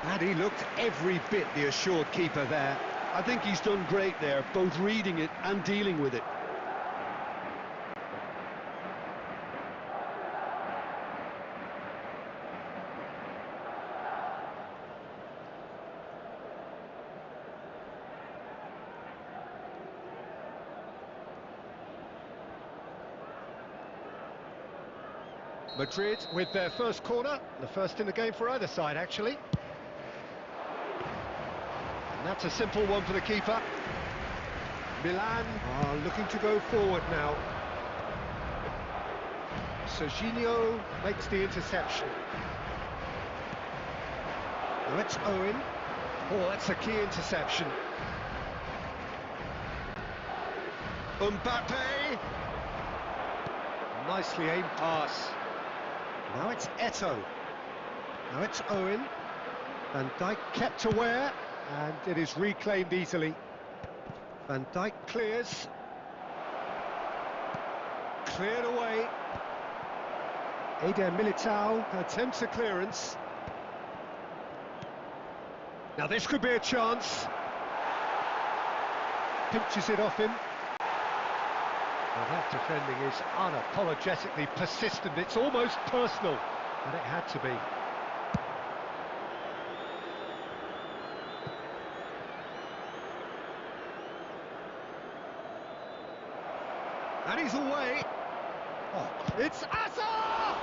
And he looked every bit the assured keeper there. I think he's done great there, both reading it and dealing with it. Madrid with their first corner, the first in the game for either side, actually. And that's a simple one for the keeper. Milan are looking to go forward now. Serginho makes the interception. Now it's Owen. Oh, that's a key interception. Mbappe. Nicely aimed pass. Now it's Eto'o. Now it's Owen. Van Dijk kept aware, and it is reclaimed easily. Van Dijk clears. Cleared away. Eder Militao attempts a clearance. Now this could be a chance. Pinches it off him. Well, that defending is unapologetically persistent. It's almost personal, and it had to be. And he's away. Oh, it's Asa!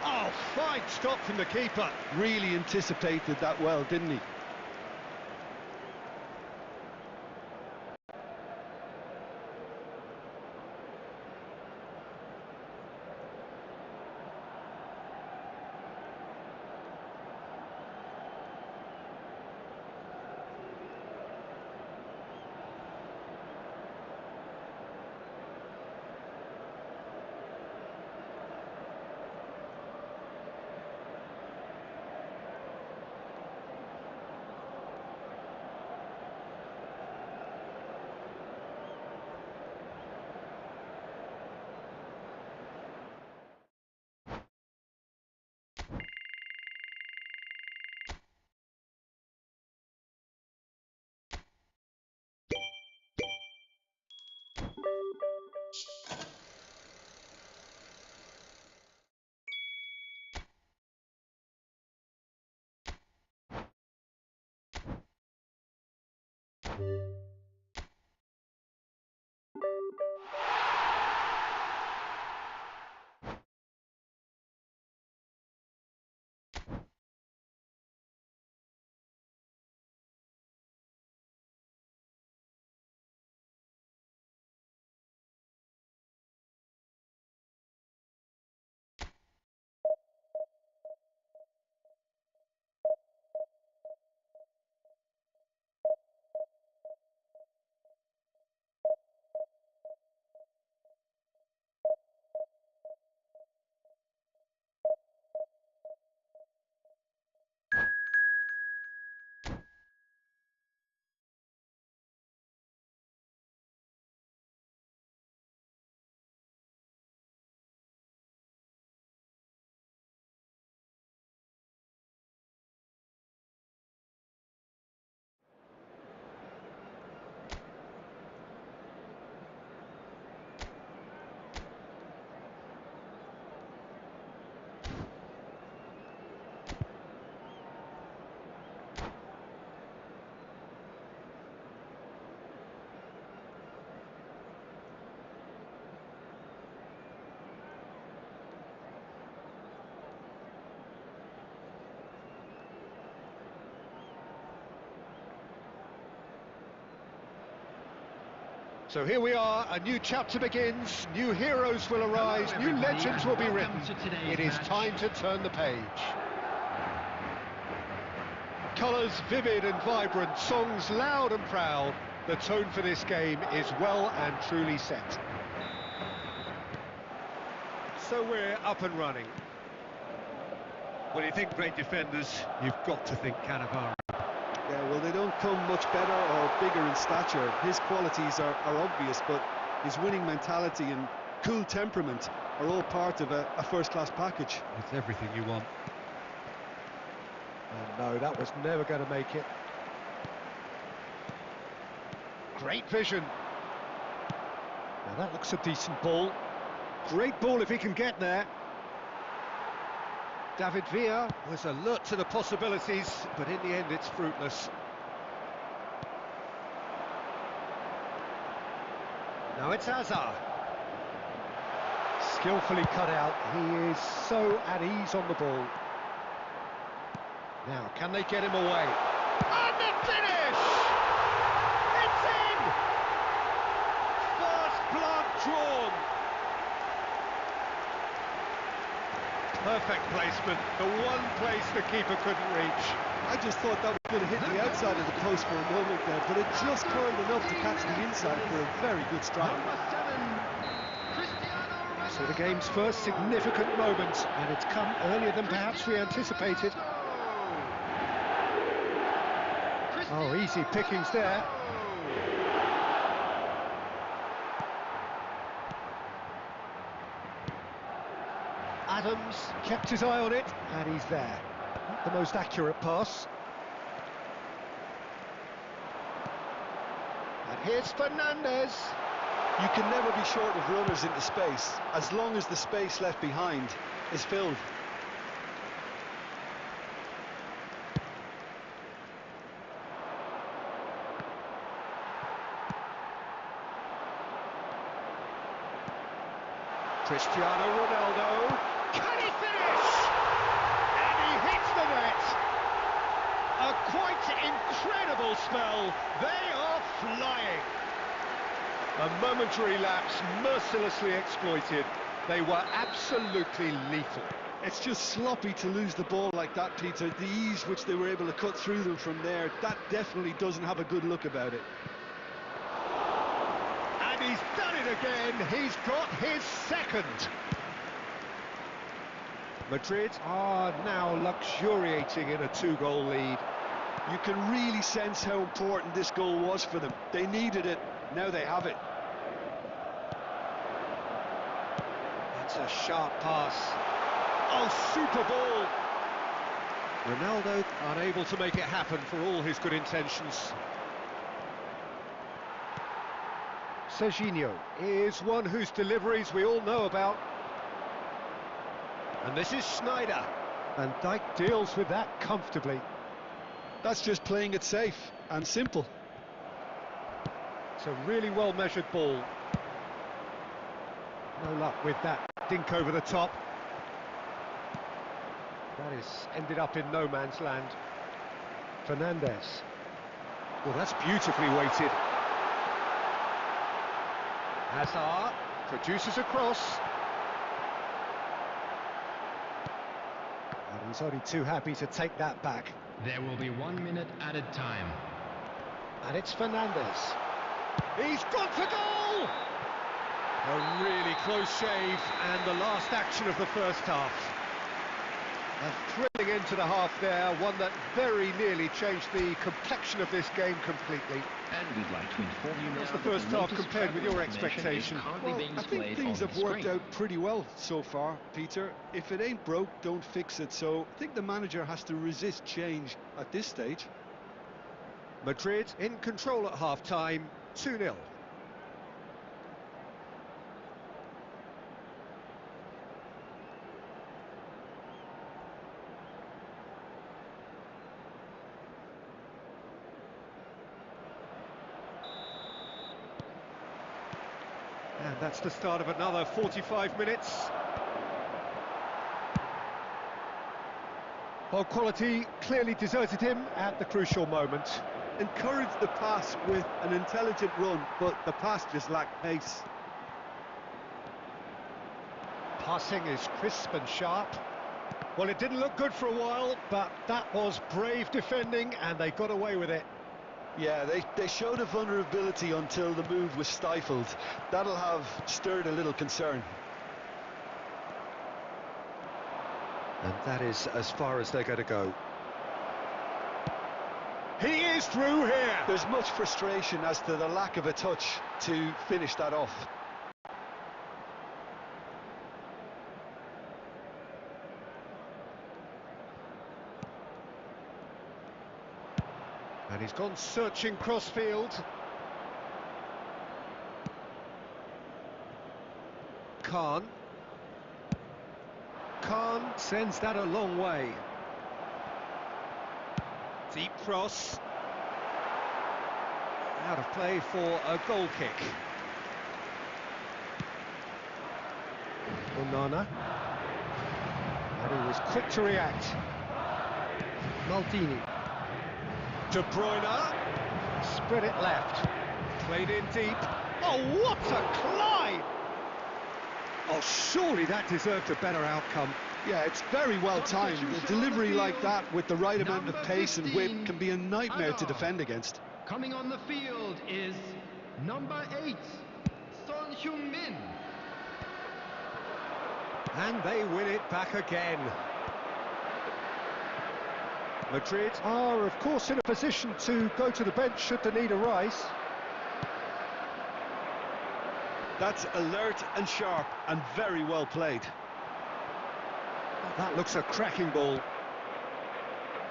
Oh, fine stop from the keeper. Really anticipated that well, didn't he? So here we are, a new chapter begins, new heroes will arise, Hello, new everybody, legends and will be welcome written. to today's It is match. time to turn the page. Colours vivid and vibrant, songs loud and proud. The tone for this game is well and truly set. So we're up and running. When you think great defenders, you've got to think Cannavaro. Yeah, well, they don't come much better or bigger in stature. His qualities are obvious, but his winning mentality and cool temperament are all part of a first-class package. It's everything you want. And no, that was never going to make it. Great vision. Now that looks a decent ball. Great ball if he can get there. David Villa was alert to the possibilities, but in the end it's fruitless. Now it's Hazard. Skillfully cut out. He is so at ease on the ball. Now, can they get him away? And the finish! It's in! First blood drawn. Perfect placement, the one place the keeper couldn't reach. I just thought that was going to hit the outside of the post for a moment there, but it just curled enough to catch the inside for a very good strike. Number 7, Cristiano Ronaldo. So the game's first significant moment, and it's come earlier than perhaps we anticipated. Oh, easy pickings there. Adams kept his eye on it, and he's there. Not the most accurate pass. And here's Fernandes. You can never be short of runners into space, as long as the space left behind is filled. Cristiano Ronaldo. Can he finish? And he hits the net. A quite incredible spell. They are flying. A momentary lapse mercilessly exploited. They were absolutely lethal. It's just sloppy to lose the ball like that, Peter. The ease which they were able to cut through them from there, that definitely doesn't have a good look about it. And he's done it again. He's got his second. Madrid are now luxuriating in a 2-goal lead. You can really sense how important this goal was for them. They needed it, now they have it. That's a sharp pass. Oh, super ball. Ronaldo unable to make it happen for all his good intentions. Serginho is one whose deliveries we all know about. And this is Schneider. And Dijk deals with that comfortably. That's just playing it safe and simple. It's a really well-measured ball. No luck with that dink over the top. That is ended up in no man's land. Fernandes. Well, that's beautifully weighted. Hazard produces a cross. And he's only too happy to take that back. There will be 1 minute added time. And it's Fernandes. He's gone for goal! A really close shave, and the last action of the first half. A thrilling end to the half there, one that very nearly changed the complexion of this game completely. And we'd like to inform you now How's the that first half latest compared with your travel information is expectation? currently Well, being I think displayed things on have the worked screen. out pretty well so far, Peter. If it ain't broke, don't fix it. So I think the manager has to resist change at this stage. Madrid in control at half-time, 2-0. And that's the start of another 45 minutes. Well, quality clearly deserted him at the crucial moment. encouraged the pass with an intelligent run, but the pass just lacked pace. Passing is crisp and sharp. Well, it didn't look good for a while, but that was brave defending, and they got away with it. Yeah, they showed a vulnerability until the move was stifled. That'll have stirred a little concern. And that is as far as they're going to go. He is through here! There's much frustration as to the lack of a touch to finish that off. And he's gone searching crossfield. Khan sends that a long way. Deep cross. Out of play for a goal kick. Onana. And he was quick to react. Maldini. De Bruyne. Spread it left. Played in deep. Oh, what a climb! Oh, surely that deserved a better outcome. Yeah, it's very well timed. A delivery like that with the right amount of pace and whip can be a nightmare to defend against. Coming on the field is number 8, Son Heung-min. And they win it back again. Madrid are, of course, in a position to go to the bench should the need arise. That's alert and sharp and very well played. That looks a cracking ball.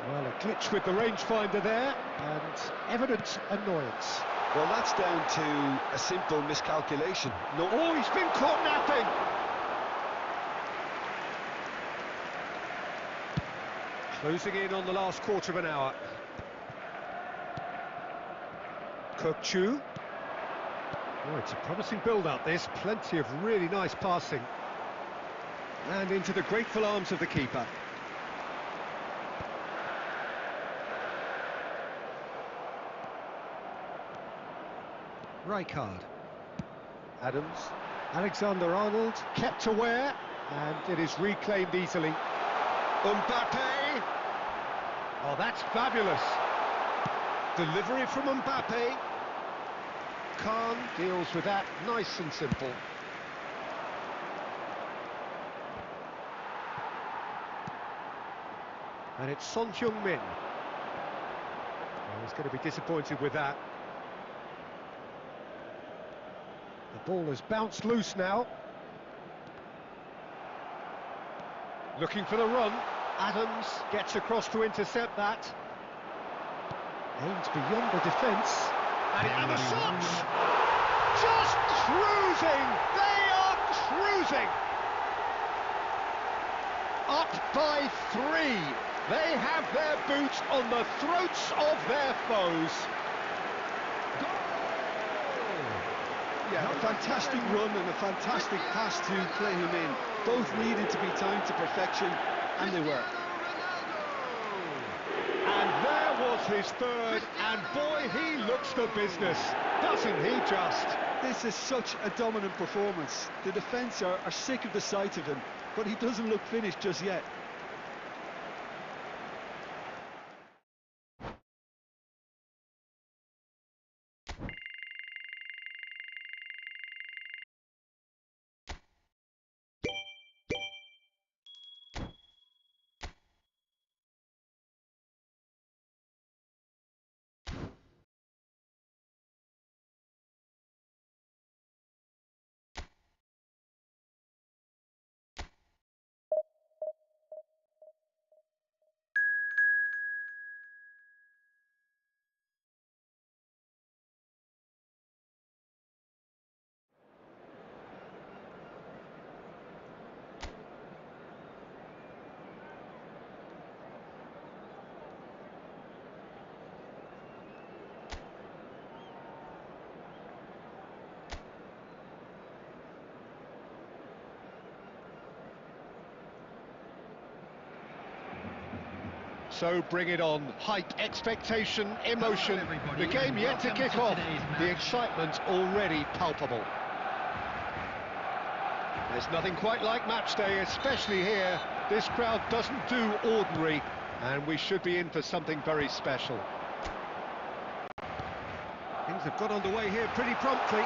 Well, a glitch with the rangefinder there, and evident annoyance. Well, that's down to a simple miscalculation. No. Oh, he's been caught napping! Closing in on the last quarter of an hour. Kökçü. Oh, it's a promising build-up, this. Plenty of really nice passing. And into the grateful arms of the keeper. Rijkaard. Adams. Alexander-Arnold kept aware, and it is reclaimed easily. Mbappe! Oh, that's fabulous. Delivery from Mbappe. Khan deals with that nice and simple. And it's Son Heung-min. Well, he's going to be disappointed with that. The ball has bounced loose now. Looking for the run. Adams gets across to intercept that. Aims beyond the defence. And the shot! Just cruising! They are cruising! Up by 3. They have their boots on the throats of their foes. Yeah, a fantastic run and a fantastic pass to play him in. Both needed to be timed to perfection, and they were. And there was his third, and boy, he looks the business, doesn't he just? This is such a dominant performance. The defence are sick of the sight of him, but he doesn't look finished just yet. So bring it on. Hype, expectation, emotion. Hello, everybody, The game and yet to welcome kick to off. today's The match. excitement already palpable. There's nothing quite like match day, especially here. This crowd doesn't do ordinary, and we should be in for something very special. Things have got underway here pretty promptly.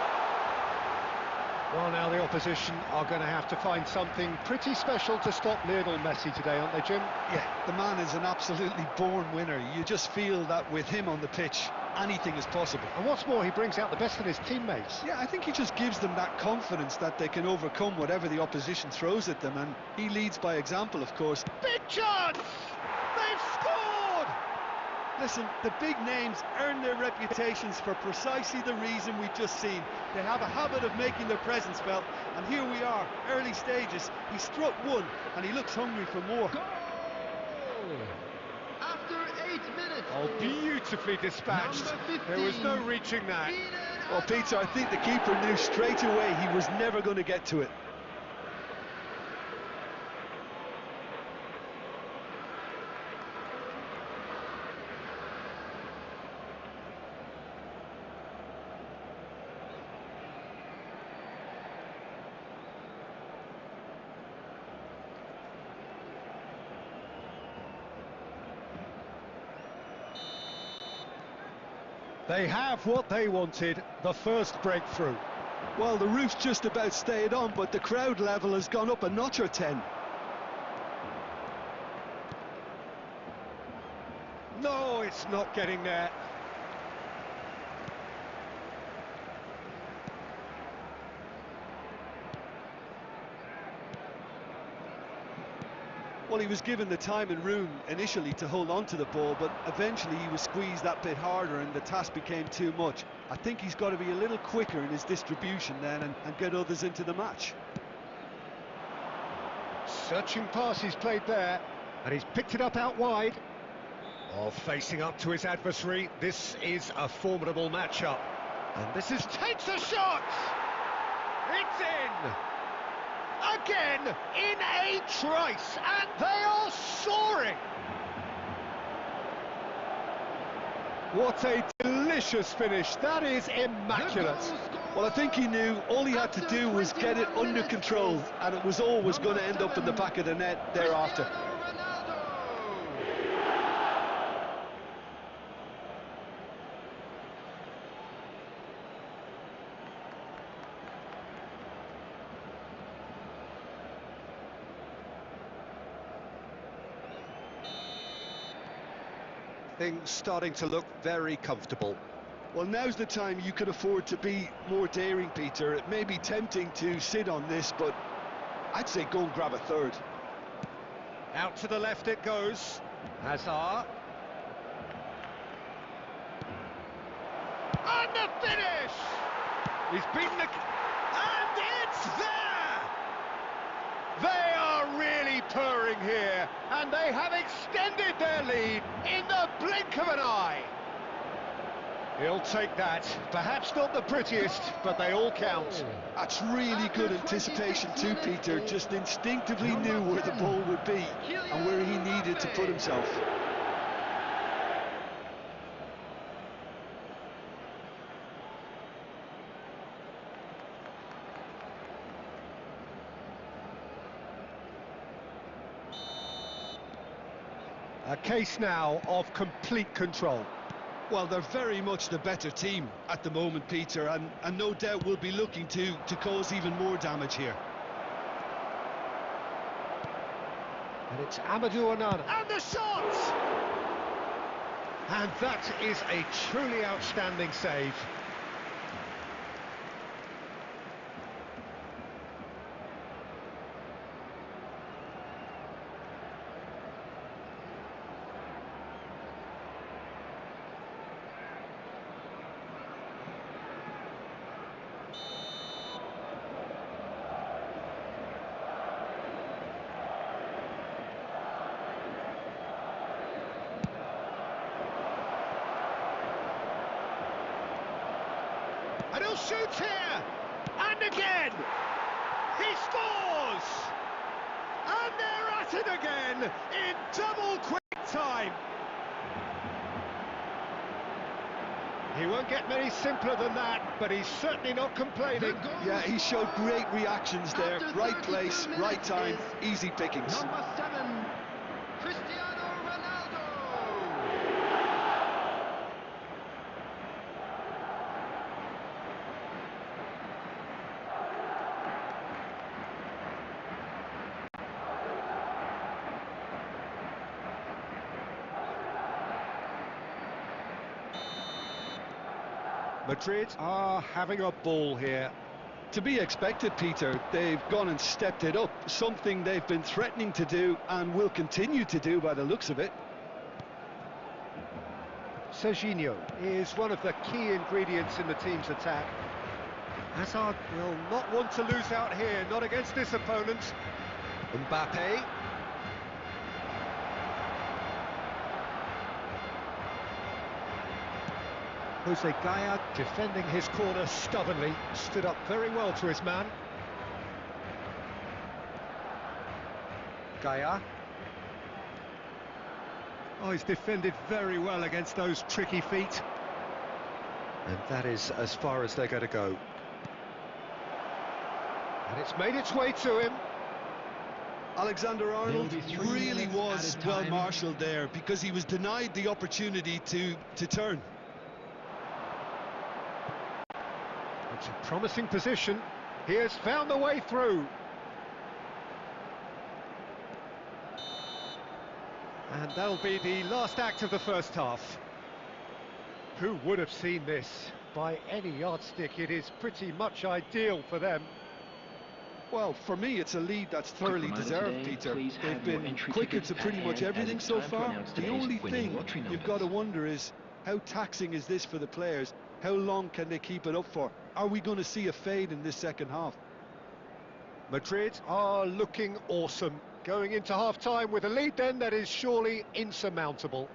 Well, now the opposition are going to have to find something pretty special to stop Lionel Messi today, aren't they, Jim? Yeah, the man is an absolutely born winner. You just feel that with him on the pitch, anything is possible. And what's more, he brings out the best in his teammates. Yeah, I think he just gives them that confidence that they can overcome whatever the opposition throws at them, and he leads by example, of course. Big chance! They've scored! Listen, the big names earn their reputations for precisely the reason we've just seen. They have a habit of making their presence felt, and here we are, early stages. He struck one, and he looks hungry for more. Goal! After 8 minutes. Oh, beautifully dispatched. Number 15. There was no reaching that. Well, Peter, I think the keeper knew straight away he was never going to get to it. They have what they wanted, the first breakthrough. Well, the roof's just about stayed on, but the crowd level has gone up a notch or 10. No, it's not getting there. Well, he was given the time and room initially to hold on to the ball, but eventually he was squeezed that bit harder and the task became too much. I think he's got to be a little quicker in his distribution then and get others into the match. Searching pass he's played there, and he's picked it up out wide. Oh, facing up to his adversary, this is a formidable matchup. And this is takes a shot! It's in! Again, in a trice, and they are soaring! What a delicious finish, that is immaculate. Well, I think he knew all he had to do was get it under control, and it was always going to end up in the back of the net thereafter. Things starting to look very comfortable. Well, now's the time you could afford to be more daring, Peter. It may be tempting to sit on this, but I'd say go and grab a third. Out to the left it goes. Hazard. And the finish! He's beaten the... And it's there! They are really purring here, and they have extended their lead in the blink of an eye. He'll take that. Perhaps not the prettiest, but they all count. That's really good anticipation too, Peter. Just instinctively knew where the ball would be and where he needed to put himself. A case now of complete control. Well, they're very much the better team at the moment, Peter, and no doubt will be looking to cause even more damage here. And it's Amadou Onana. And the shot! And that is a truly outstanding save. And he'll shoot here! And again! He scores! And they're at it again in double quick time. He won't get many simpler than that, but he's certainly not complaining. Yeah, he showed great reactions there. After Right 32 place, right time, is easy pickings. Number 7, Cristiano Ronaldo. Madrid are having a ball here. To be expected, Peter. They've gone and stepped it up, something they've been threatening to do and will continue to do by the looks of it. Serginho is one of the key ingredients in the team's attack. Hazard will not want to lose out here, not against this opponent. Mbappe. Jose Gaya defending his corner stubbornly, stood up very well to his man. Gaya. Oh, he's defended very well against those tricky feet. And that is as far as they're going to go. And it's made its way to him. Alexander-Arnold There'll be 3 really minutes was at a well time. marshalled there because he was denied the opportunity to turn. It's a promising position. He has found the way through. And that'll be the last act of the first half. Who would have seen this? By any yardstick, it is pretty much ideal for them. Well, for me, it's a lead that's thoroughly reminder deserved, today, Peter. please They've have your been entry quicker tickets to pretty at much hand, as everything it's so time to far. announce The today's only winning thing lottery you've numbers. got to wonder is how taxing is this for the players? How long can they keep it up for? Are we going to see a fade in this second half? Madrid are looking awesome. Going into half-time with a lead then that is surely insurmountable.